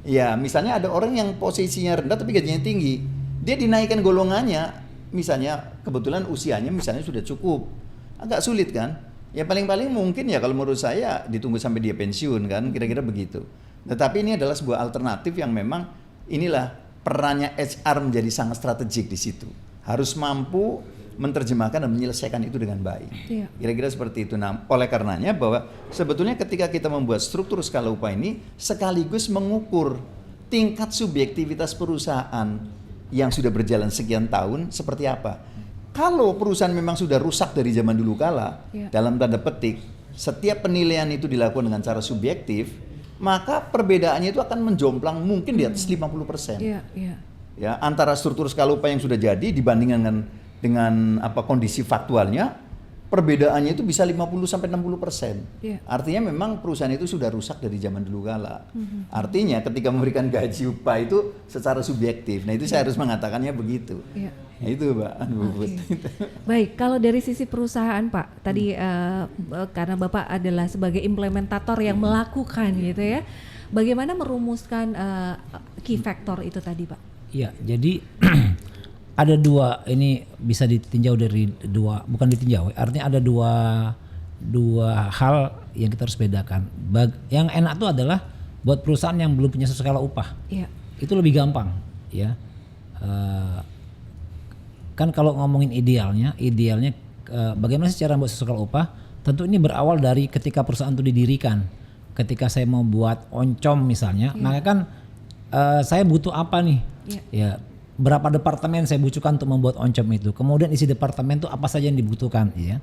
S3: Ya, misalnya ada orang yang posisinya rendah tapi gajinya tinggi, dia dinaikkan golongannya, misalnya kebetulan usianya misalnya sudah cukup, agak sulit kan? Ya paling-paling mungkin ya kalau menurut saya ditunggu sampai dia pensiun kan, kira-kira begitu. Tetapi ini adalah sebuah alternatif yang memang inilah perannya HR menjadi sangat strategik di situ. Harus mampu menerjemahkan dan menyelesaikan itu dengan baik. Kira-kira seperti itu. Nah, oleh karenanya bahwa sebetulnya ketika kita membuat struktur skala upah ini sekaligus mengukur tingkat subjektivitas perusahaan yang sudah berjalan sekian tahun seperti apa. Kalau perusahaan memang sudah rusak dari zaman dulu kala, dalam tanda petik, setiap penilaian itu dilakukan dengan cara subjektif, maka perbedaannya itu akan menjomplang mungkin di atas 50%. Ya, antara struktur skala upah yang sudah jadi dibandingkan dengan kondisi faktualnya, perbedaannya itu bisa 50-60%. Artinya memang perusahaan itu sudah rusak dari zaman dulu kala. Artinya ketika memberikan gaji upah itu secara subjektif. Nah, itu saya harus mengatakannya begitu. Nah, itu Mbak.
S2: Baik, kalau dari sisi perusahaan Pak, tadi karena Bapak adalah sebagai implementator yang melakukan gitu ya, bagaimana merumuskan key factor itu tadi Pak?
S4: Iya, jadi ada dua, ini bisa ditinjau dari dua, bukan ditinjau, artinya ada dua hal yang kita harus bedakan. Yang enak itu adalah buat perusahaan yang belum punya skala upah, itu lebih gampang, ya. Kan kalau ngomongin idealnya bagaimana sih cara membuat skala upah? Tentu ini berawal dari ketika perusahaan itu didirikan. Ketika saya mau buat oncom misalnya, maka kan saya butuh apa nih? Ya, berapa departemen saya butuhkan untuk membuat oncom itu. Kemudian isi departemen itu apa saja yang dibutuhkan, ya.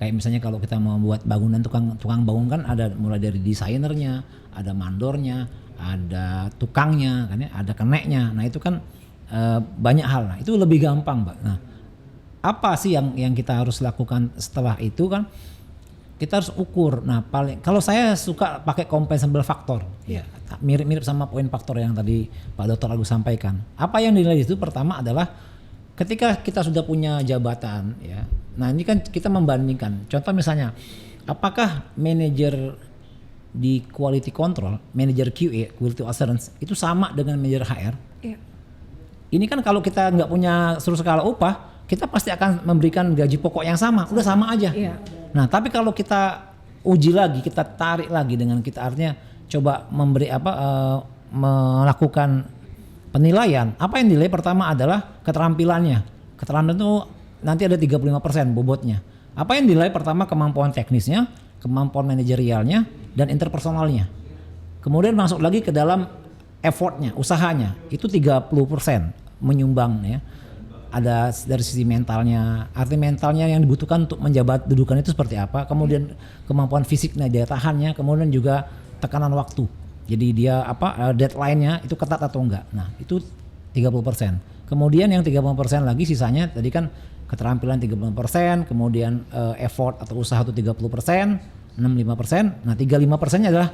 S4: Kayak misalnya kalau kita mau membuat bangunan, tukang bangun kan ada mulai dari desainernya, ada mandornya, ada tukangnya, kan ya, ada keneknya. Nah, itu kan banyak hal. Nah, itu lebih gampang, Mbak. Nah, apa sih yang kita harus lakukan setelah itu kan? Kita harus ukur. Nah, kalau saya suka pakai compensable factor, ya, mirip-mirip sama poin faktor yang tadi Pak Dr. Agus sampaikan. Apa yang dinilai itu pertama adalah ketika kita sudah punya jabatan, ya. Nah, ini kan kita membandingkan. Contoh misalnya, apakah manajer di quality control, manajer QA, quality assurance itu sama dengan manajer HR? Ini kan kalau kita nggak punya struktur skala upah, kita pasti akan memberikan gaji pokok yang sama, udah sama aja. Nah, tapi kalau kita uji lagi, kita tarik lagi dengan kita artinya coba melakukan penilaian. Apa yang dinilai pertama adalah keterampilannya. Keterampilan itu nanti ada 35% bobotnya. Apa yang dinilai? Pertama kemampuan teknisnya, kemampuan manajerialnya, dan interpersonalnya. Kemudian masuk lagi ke dalam effortnya, usahanya, itu 30% menyumbang ya. Ada dari sisi mentalnya, arti mentalnya yang dibutuhkan untuk menjabat dudukan itu seperti apa, kemudian kemampuan fisiknya, daya tahannya, kemudian juga tekanan waktu. Jadi dia deadline-nya itu ketat atau enggak. Nah, itu 30%. Kemudian yang 30% lagi sisanya tadi kan keterampilan 30%, kemudian effort atau usaha itu 30%, 65%. Nah, 35%-nya adalah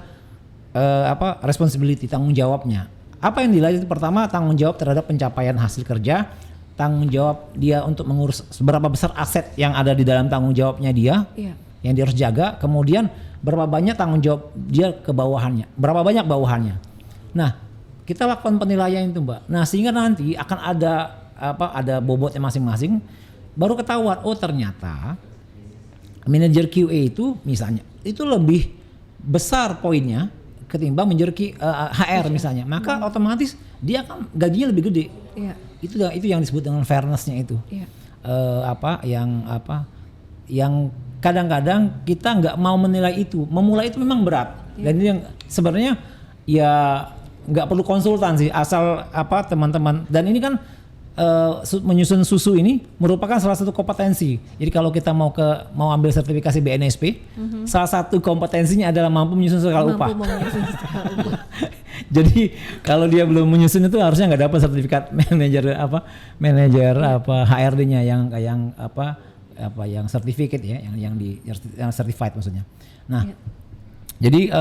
S4: responsibility, tanggung jawabnya. Apa yang dilihat itu pertama tanggung jawab terhadap pencapaian hasil kerja, tanggung jawab dia untuk mengurus seberapa besar aset yang ada di dalam tanggung jawabnya dia, yang dia harus jaga, kemudian berapa banyak tanggung jawab dia ke bawahannya, berapa banyak bawahannya. Nah, kita lakukan penilaian itu, Mbak. Nah, sehingga nanti akan ada bobotnya masing-masing, baru ketahuan oh ternyata manajer QA itu misalnya itu lebih besar poinnya ketimbang manajer HR misalnya, maka otomatis dia akan gajinya lebih gede. Itu yang disebut dengan fairness-nya itu. Yang kadang-kadang kita nggak mau menilai itu, memulai itu memang berat. Dan itu yang sebenarnya ya nggak perlu konsultan sih, asal teman-teman. Dan ini kan menyusun susu ini merupakan salah satu kompetensi. Jadi kalau kita mau ambil sertifikasi BNSP, salah satu kompetensinya adalah mampu menyusun skala upah. Jadi kalau dia belum menyusun itu harusnya nggak dapat sertifikat manajer HRD-nya yang certificate ya, yang certified maksudnya. Nah, jadi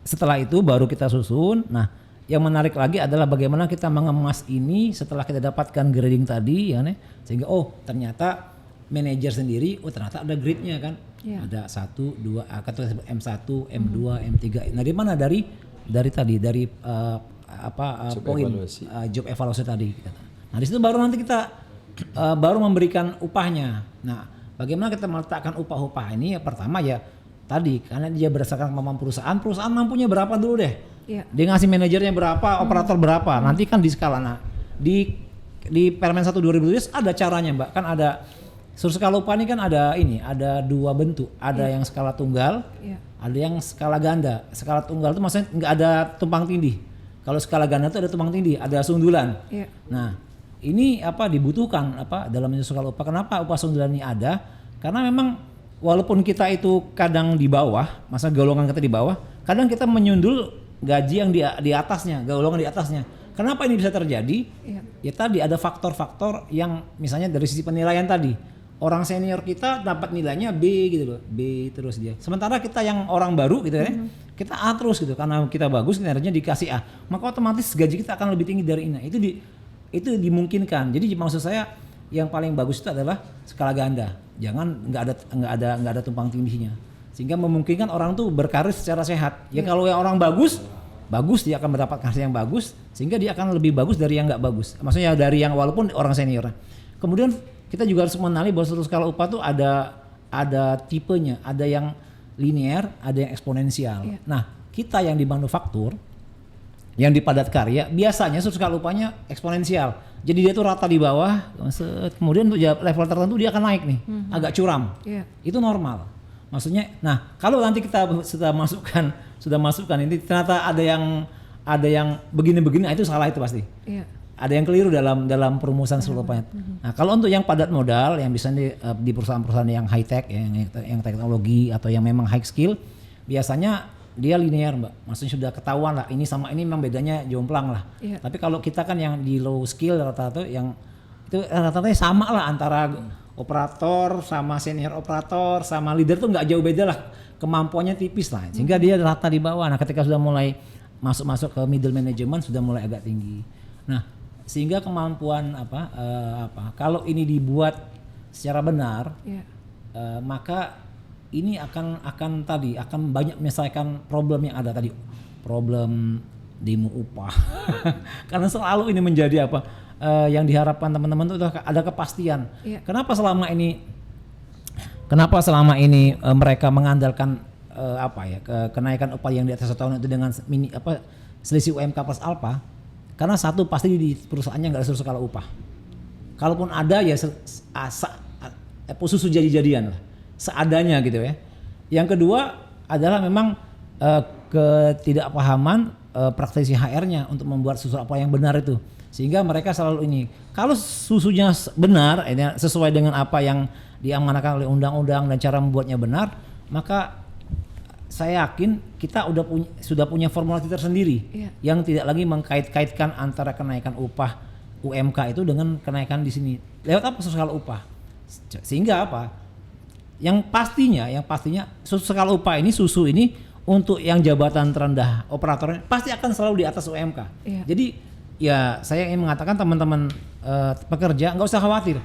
S4: setelah itu baru kita susun. Nah, yang menarik lagi adalah bagaimana kita mengemas ini setelah kita dapatkan grading tadi ya, sehingga ternyata manajer sendiri ternyata ada grade-nya kan. Ada 1, 2, M1, M2, M3. Nah, dari mana? Dari poin job evaluasi tadi. Nah, di situ baru nanti kita baru memberikan upahnya. Nah, bagaimana kita meletakkan upah-upah ini? Ya pertama ya tadi karena dia berdasarkan kemampuan perusahaan mampunya berapa dulu deh. Dia ngasih manajernya berapa, operator berapa. Nanti kan di skala. Nah, di Permen 1 2017 ada caranya, Mbak. Kan ada skala upah ini kan ada 2 bentuk. Ada yang skala tunggal, ada yang skala ganda. Skala tunggal itu maksudnya nggak ada tumpang tindih. Kalau skala ganda itu ada tumpang tindih, ada sundulan. Nah, ini dibutuhkan dalam skala upah. Kenapa upah sundulan ini ada? Karena memang walaupun kita itu kadang di bawah, masa golongan kita di bawah, kadang kita menyundul gaji yang di atasnya, golongan di atasnya. Kenapa ini bisa terjadi? Ya tadi ada faktor-faktor yang misalnya dari sisi penilaian tadi. Orang senior kita dapat nilainya B gitu loh, B terus dia. Sementara kita yang orang baru gitu ya, kita A terus gitu karena kita bagus kinerjanya dikasih A. Maka otomatis gaji kita akan lebih tinggi dari ini. Itu dimungkinkan. Jadi maksud saya yang paling bagus itu adalah skala ganda. Jangan nggak ada tumpang tindihnya. Sehingga memungkinkan orang tuh berkarir secara sehat. Ya kalau yang orang bagus dia akan mendapat hasil yang bagus, sehingga dia akan lebih bagus dari yang nggak bagus. Maksudnya dari yang walaupun orang senior. Kemudian kita juga harus mengenali bahwa suatu skala upah tuh ada tipenya, ada yang linear, ada yang eksponensial. Nah, kita yang di manufaktur, yang di padat karya, biasanya suatu skala upahnya eksponensial. Jadi dia tuh rata di bawah, kemudian untuk level tertentu dia akan naik nih, agak curam. Itu normal. Maksudnya, nah kalau nanti kita sudah masukkan ini ternyata ada yang begini-begini, itu salah itu pasti. Ada yang keliru dalam perumusan skala upahnya. Nah kalau untuk yang padat modal, yang bisa di perusahaan-perusahaan yang high tech, yang teknologi atau yang memang high skill, biasanya dia linear, Mbak. Maksudnya sudah ketahuan lah, ini sama ini memang bedanya jomplang lah. Tapi kalau kita kan yang di low skill rata-rata yang itu rata-ratanya sama lah antara operator sama senior operator sama leader tuh nggak jauh beda lah, kemampuannya tipis lah, sehingga dia rata di bawah. Nah ketika sudah mulai masuk ke middle management sudah mulai agak tinggi. Nah sehingga kemampuan kalau ini dibuat secara benar, maka ini akan banyak menyelesaikan problem yang ada tadi, problem demo upah. Karena selalu ini menjadi yang diharapkan teman-teman itu ada kepastian. Kenapa selama ini mereka mengandalkan kenaikan upah yang di atas 1 tahun itu dengan selisih UMK plus alfa? Karena satu pasti di perusahaannya nggak ada skala upah. Kalaupun ada ya susu jadi-jadian lah, seadanya gitu ya. Yang kedua adalah memang ketidakpahaman praktisi HR-nya untuk membuat susu apa yang benar itu, sehingga mereka selalu ini. Kalau susunya benar, sesuai dengan apa yang diamanahkan oleh undang-undang dan cara membuatnya benar, maka saya yakin kita sudah punya formulasi tersendiri yang tidak lagi mengkait-kaitkan antara kenaikan upah UMK itu dengan kenaikan di sini. Lewat apa? Susu skala upah. Sehingga apa? Yang pastinya susu skala upah ini, susu ini untuk yang jabatan terendah operatornya pasti akan selalu di atas UMK. Jadi ya saya ingin mengatakan teman-teman pekerja nggak usah khawatir.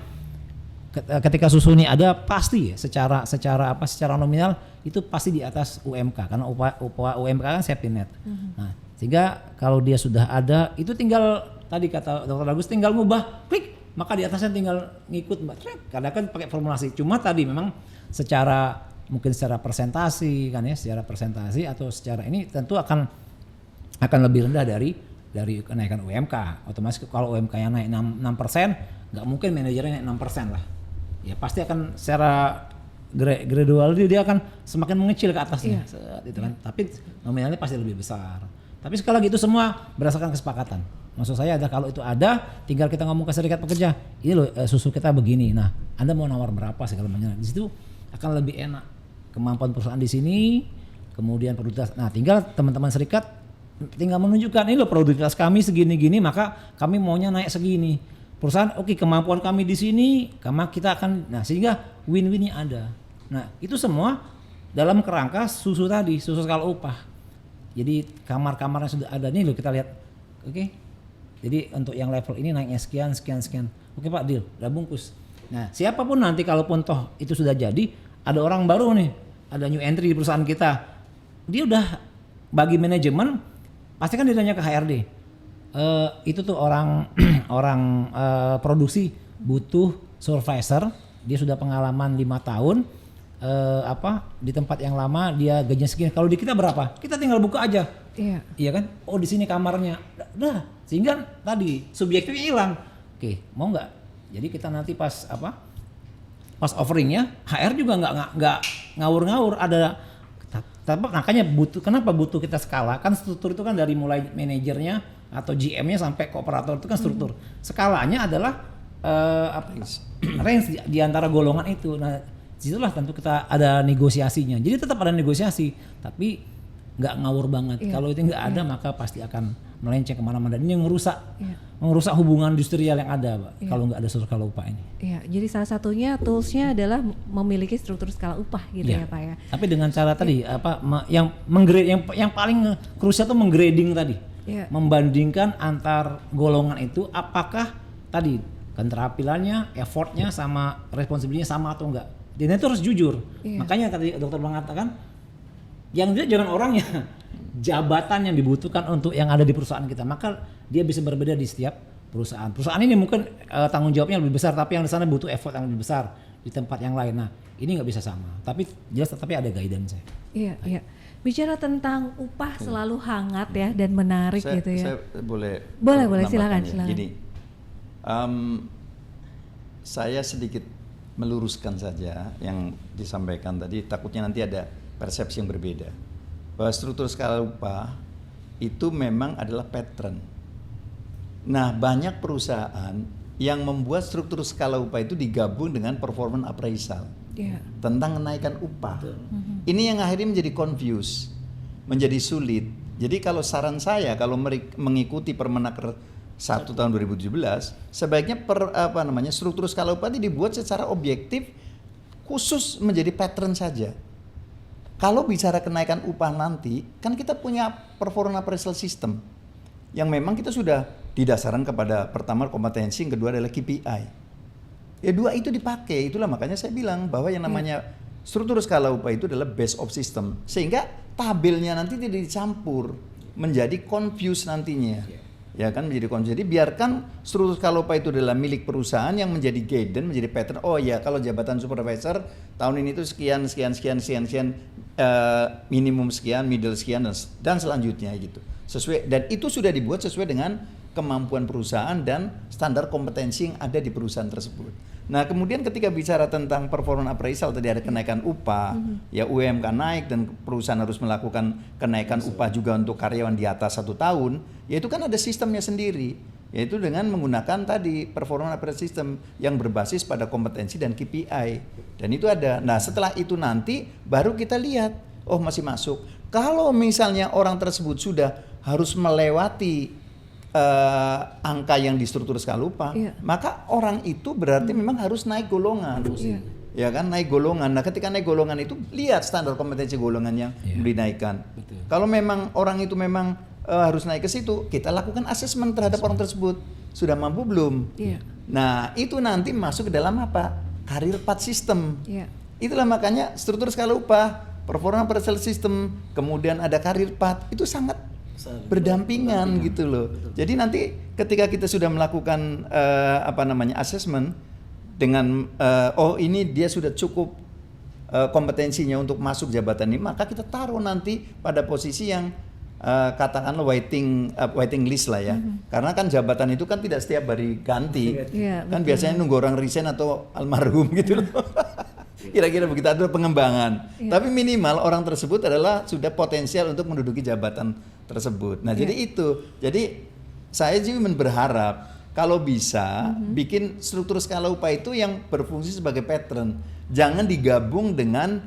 S4: Ketika susu ini ada pasti ya, secara nominal itu pasti di atas UMK karena upah UMK kan safety net. Nah, sehingga kalau dia sudah ada itu tinggal tadi kata Dr. Agus tinggal ngubah klik, maka di atasnya tinggal ngikut Mbak. Kadang kan pakai formulasi. Cuma tadi memang mungkin secara presentasi kan ya, secara presentasi atau secara ini tentu akan lebih rendah dari kenaikan UMK. Otomatis kalau UMK-nya naik 6%, nggak mungkin manajernya naik 6% lah. Ya pasti akan secara gradual dia akan semakin mengecil ke atasnya, gitu kan. Tapi nominalnya pasti lebih besar. Tapi sekali lagi itu semua berdasarkan kesepakatan. Maksud saya adalah kalau itu ada, tinggal kita ngomong ke serikat pekerja, ini loh susu kita begini. Nah, Anda mau nawar berapa segala macam. Di situ akan lebih enak. Kemampuan perusahaan di sini, kemudian produktivitas. Nah, tinggal teman-teman serikat tinggal menunjukkan ini loh produktivitas kami segini-gini, maka kami maunya naik segini. Perusahaan oke, kemampuan kami di sini, kita akan, nah sehingga win-winnya ada. Nah itu semua dalam kerangka susu tadi, susu skala upah. Jadi kamar-kamarnya sudah ada nih loh, kita lihat. Oke. Jadi untuk yang level ini naiknya sekian. Oke Pak, deal, udah bungkus. Nah siapapun nanti kalaupun toh itu sudah jadi, ada orang baru nih, ada new entry di perusahaan kita. Dia udah bagi manajemen, pasti kan ditanya ke HRD. Itu tuh orang produksi butuh supervisor, dia sudah pengalaman 5 tahun, di tempat yang lama dia gajinya segini. Kalau di kita berapa? Kita tinggal buka aja. Iya kan? Oh di sini kamarnya. Udah, sehingga tadi subjektifnya hilang. Oke, mau nggak? Jadi kita nanti pas offeringnya HR juga nggak ngawur-ngawur, ada. Tapi makanya kenapa butuh kita skala? Kan struktur itu kan dari mulai manajernya atau GM-nya sampai ke operator itu kan struktur. Skalanya adalah range di antara golongan itu. Nah, disitulah tentu kita ada negosiasinya. Jadi tetap ada negosiasi, tapi nggak ngawur banget. Kalau itu nggak ada, maka pasti akan melenceng kemana-mana. Ini merusak hubungan industrial yang ada, Pak. Kalau nggak ada struktur skala upah ini.
S2: Iya, jadi salah satunya toolsnya adalah memiliki struktur skala upah gitu ya Pak ya.
S4: Tapi dengan cara tadi yang paling krusial itu menggrading tadi. Membandingkan antar golongan itu apakah tadi keterampilannya, effortnya sama responsibilitasnya sama atau enggak. Dan itu harus jujur. Makanya tadi dokter mengatakan yang dia jangan orangnya, jabatan yang dibutuhkan untuk yang ada di perusahaan kita. Maka dia bisa berbeda di setiap perusahaan. Perusahaan ini mungkin tanggung jawabnya lebih besar, tapi yang di sana butuh effort yang lebih besar di tempat yang lain. Nah, ini nggak bisa sama. Tapi jelas tapi ada guidance. Iya.
S2: Bicara tentang upah selalu hangat ya dan menarik gitu ya.
S3: Saya boleh
S2: silakan.
S3: Gini, saya sedikit meluruskan saja yang disampaikan tadi. Takutnya nanti ada persepsi yang berbeda. Bahwa struktur skala upah itu memang adalah pattern. Nah, banyak perusahaan yang membuat struktur skala upah itu digabung dengan performance appraisal. Tentang kenaikan upah. Ini yang akhirnya menjadi confuse, menjadi sulit. Jadi kalau saran saya kalau mengikuti Permenaker 1 tahun 2017, sebaiknya struktur skala upah ini dibuat secara objektif khusus menjadi pattern saja. Kalau bicara kenaikan upah nanti, kan kita punya performance appraisal system yang memang kita sudah didasarkan kepada pertama kompetensi, yang kedua adalah KPI. Ya dua itu dipakai, itulah makanya saya bilang bahwa yang namanya struktur skala upah itu adalah base of system. Sehingga tabelnya nanti tidak dicampur, menjadi confuse nantinya. Ya kan menjadi confuse. Jadi biarkan struktur skala upah itu adalah milik perusahaan yang menjadi guidance, menjadi pattern. Oh ya kalau jabatan supervisor tahun ini itu sekian, minimum sekian, middle sekian dan selanjutnya gitu. Dan itu sudah dibuat sesuai dengan kemampuan perusahaan dan standar kompetensi yang ada di perusahaan tersebut. Nah kemudian ketika bicara tentang performance appraisal tadi ada kenaikan upah, ya UMK naik dan perusahaan harus melakukan kenaikan upah juga untuk karyawan di atas 1 tahun, ya itu kan ada sistemnya sendiri, yaitu dengan menggunakan tadi performance appraisal system yang berbasis pada kompetensi dan KPI, dan itu ada. Nah setelah itu nanti baru kita lihat, oh masih masuk. Kalau misalnya orang tersebut sudah harus melewati angka yang di struktur skala upah, maka orang itu berarti memang harus naik golongan, ya kan, naik golongan. Nah ketika naik golongan itu lihat standar kompetensi golongan yang dinaikkan. Kalau memang orang itu memang harus naik ke situ, kita lakukan asesmen terhadap orang tersebut, sudah mampu belum. Nah itu nanti masuk ke dalam apa? Career path system. Itulah makanya struktur skala upah, performance appraisal system, kemudian ada career path, itu sangat berdampingan gitu loh. Jadi nanti ketika kita sudah melakukan assessment dengan oh ini dia sudah cukup kompetensinya untuk masuk jabatan ini, maka kita taruh nanti pada posisi yang katakanlah waiting list lah ya. Karena kan jabatan itu kan tidak setiap hari ganti. Kan biasanya nunggu orang resign atau almarhum gitu loh. Kira-kira begitu, ada pengembangan. Tapi minimal orang tersebut adalah sudah potensial untuk menduduki jabatan tersebut. Nah, jadi itu. Jadi saya juga berharap kalau bisa bikin struktur skala upah itu yang berfungsi sebagai pattern. Jangan digabung dengan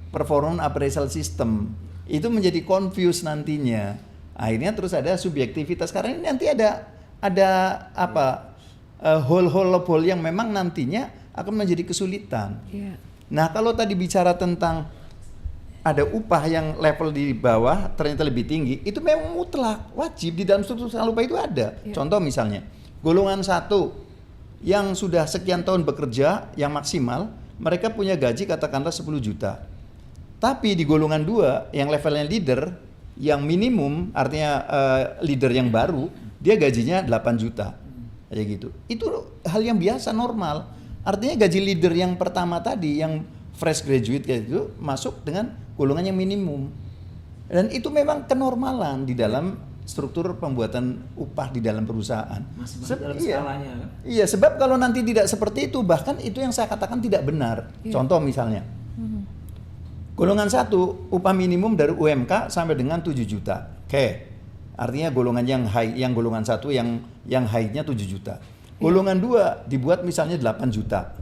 S3: performance appraisal system. Itu menjadi confuse nantinya. Akhirnya terus ada subjektivitas, karena ini nanti ada hole yang memang nantinya akan menjadi kesulitan. Nah kalau tadi bicara tentang ada upah yang level di bawah ternyata lebih tinggi, itu memang mutlak wajib di dalam struktur skala upah itu ada. Contoh misalnya golongan 1 yang sudah sekian tahun bekerja yang maksimal, mereka punya gaji katakanlah 10 juta. Tapi di golongan 2 yang levelnya leader, yang minimum artinya leader yang baru, dia gajinya 8 juta. Kayak gitu. Itu hal yang biasa normal. Artinya gaji leader yang pertama tadi, yang fresh graduate kayak itu, masuk dengan golongan yang minimum. Dan itu memang kenormalan di dalam struktur pembuatan upah di dalam perusahaan.
S4: Masih dalam skalanya kan?
S3: Iya, sebab kalau nanti tidak seperti itu, bahkan itu yang saya katakan tidak benar. Contoh misalnya, golongan 1 upah minimum dari UMK sampai dengan 7 juta. Oke. Artinya golongan yang high, yang golongan 1 yang high-nya 7 juta. Golongan 2 dibuat misalnya 8 juta.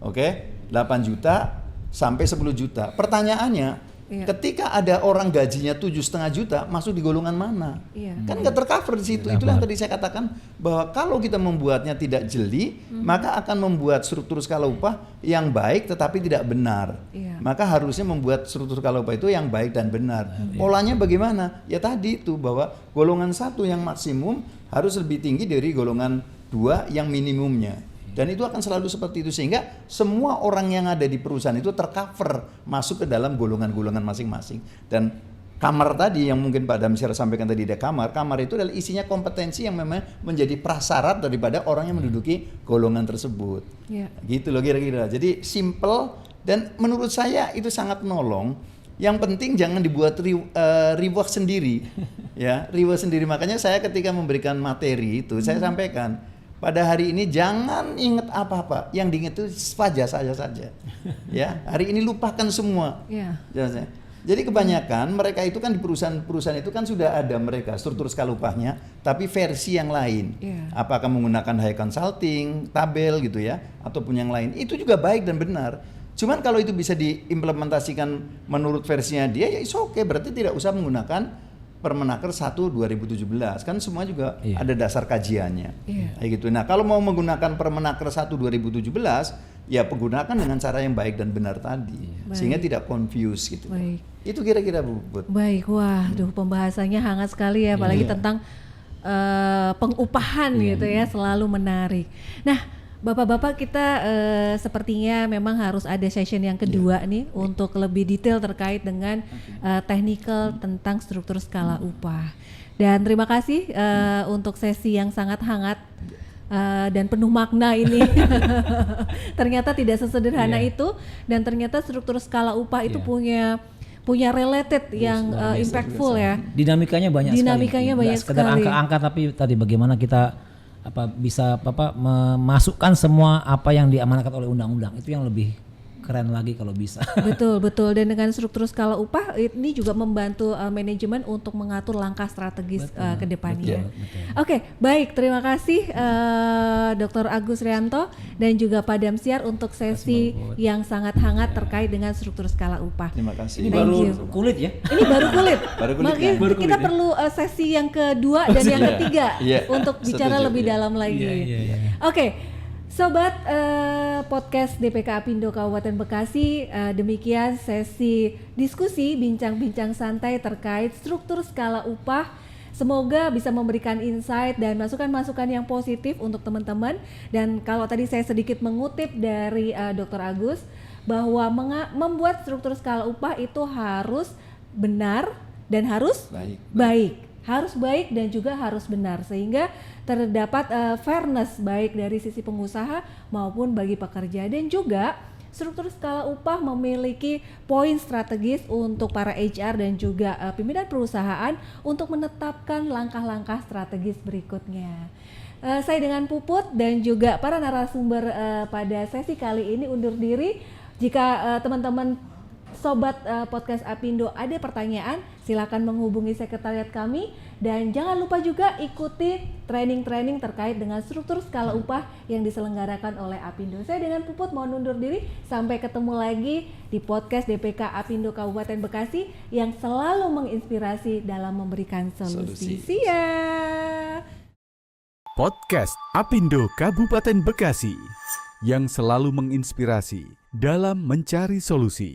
S3: Oke? 8 juta sampai 10 juta. Pertanyaannya, ketika ada orang gajinya 7,5 juta, masuk di golongan mana? Kan nggak tercover di situ. Itulah yang tadi saya katakan bahwa kalau kita membuatnya tidak jeli, maka akan membuat struktur skala upah yang baik tetapi tidak benar. Maka harusnya membuat struktur skala upah itu yang baik dan benar. Polanya bagaimana? Ya tadi itu, bahwa golongan 1 yang maksimum harus lebih tinggi dari golongan 2 yang minimumnya. Dan itu akan selalu seperti itu, sehingga semua orang yang ada di perusahaan itu tercover masuk ke dalam golongan-golongan masing-masing. Dan kamar tadi yang mungkin Pak Damsyar sampaikan tadi, ada kamar itu adalah isinya kompetensi yang memang menjadi prasyarat daripada orang yang menduduki golongan tersebut. Gitu loh kira-kira. Jadi simple, dan menurut saya itu sangat menolong. Yang penting jangan dibuat reward sendiri. Ya, reward sendiri. Makanya saya ketika memberikan materi itu saya sampaikan, pada hari ini jangan ingat apa-apa, yang diingat itu saja. Ya, hari ini lupakan semua. Jadi kebanyakan mereka itu kan di perusahaan itu kan sudah ada mereka struktur skala upahnya, tapi versi yang lain. Apakah menggunakan high consulting, tabel gitu ya, ataupun yang lain. Itu juga baik dan benar. Cuman kalau itu bisa diimplementasikan menurut versinya dia, ya oke, berarti tidak usah menggunakan Permenaker 1 2017, kan semua juga ada dasar kajiannya. Kayak gitu. Nah, kalau mau menggunakan Permenaker 1 2017, ya gunakan dengan cara yang baik dan benar tadi, sehingga tidak confuse gitu. Itu kira-kira Bu Put.
S2: Baik, wah, pembahasannya hangat sekali ya, apalagi tentang pengupahan gitu ya, selalu menarik. Nah, Bapak-bapak, kita sepertinya memang harus ada session yang kedua nih untuk lebih detail terkait dengan technical tentang struktur skala upah. Dan terima kasih untuk sesi yang sangat hangat dan penuh makna ini. Ternyata tidak sesederhana itu, dan ternyata struktur skala upah itu punya related yang impactful ya.
S4: Dinamikanya banyak sekali.
S2: Banyak
S4: sekedar
S2: sekali.
S4: Angka-angka, tapi tadi bagaimana kita bisa memasukkan semua apa yang diamanatkan oleh undang-undang. Itu yang lebih keren lagi kalau bisa.
S2: Betul. Dan dengan struktur skala upah ini juga membantu manajemen untuk mengatur langkah strategis ke depannya. Oke, baik. Terima kasih Dr. Agus Rianto dan juga Pak Damsyar untuk sesi yang sangat hangat terkait dengan struktur skala upah.
S3: Terima kasih.
S4: Ini
S2: Thank
S4: baru
S2: you.
S4: kulit ya.
S2: Ini baru kulit. Makanya
S3: Baru
S2: kita perlu sesi yang kedua dan yang ketiga untuk bicara
S3: setuju,
S2: lebih
S3: iya.
S2: dalam lagi. Oke. Sobat podcast DPK Apindo Kabupaten Bekasi, demikian sesi diskusi bincang-bincang santai terkait struktur skala upah. Semoga bisa memberikan insight dan masukan-masukan yang positif untuk teman-teman. Dan kalau tadi saya sedikit mengutip dari Dr. Agus bahwa membuat struktur skala upah itu harus benar dan harus baik. Harus baik dan juga harus benar sehingga terdapat fairness baik dari sisi pengusaha maupun bagi pekerja. Dan juga struktur skala upah memiliki poin strategis untuk para HR dan juga pimpinan perusahaan untuk menetapkan langkah-langkah strategis berikutnya. Saya dengan Puput dan juga para narasumber pada sesi kali ini undur diri. Jika teman-teman Sobat podcast Apindo ada pertanyaan, silakan menghubungi sekretariat kami dan jangan lupa juga ikuti training-training terkait dengan struktur skala upah yang diselenggarakan oleh Apindo. Saya dengan Puput mau undur diri, sampai ketemu lagi di podcast DPK Apindo Kabupaten Bekasi yang selalu menginspirasi dalam memberikan solusi. See ya.
S1: Podcast Apindo Kabupaten Bekasi yang selalu menginspirasi dalam mencari solusi.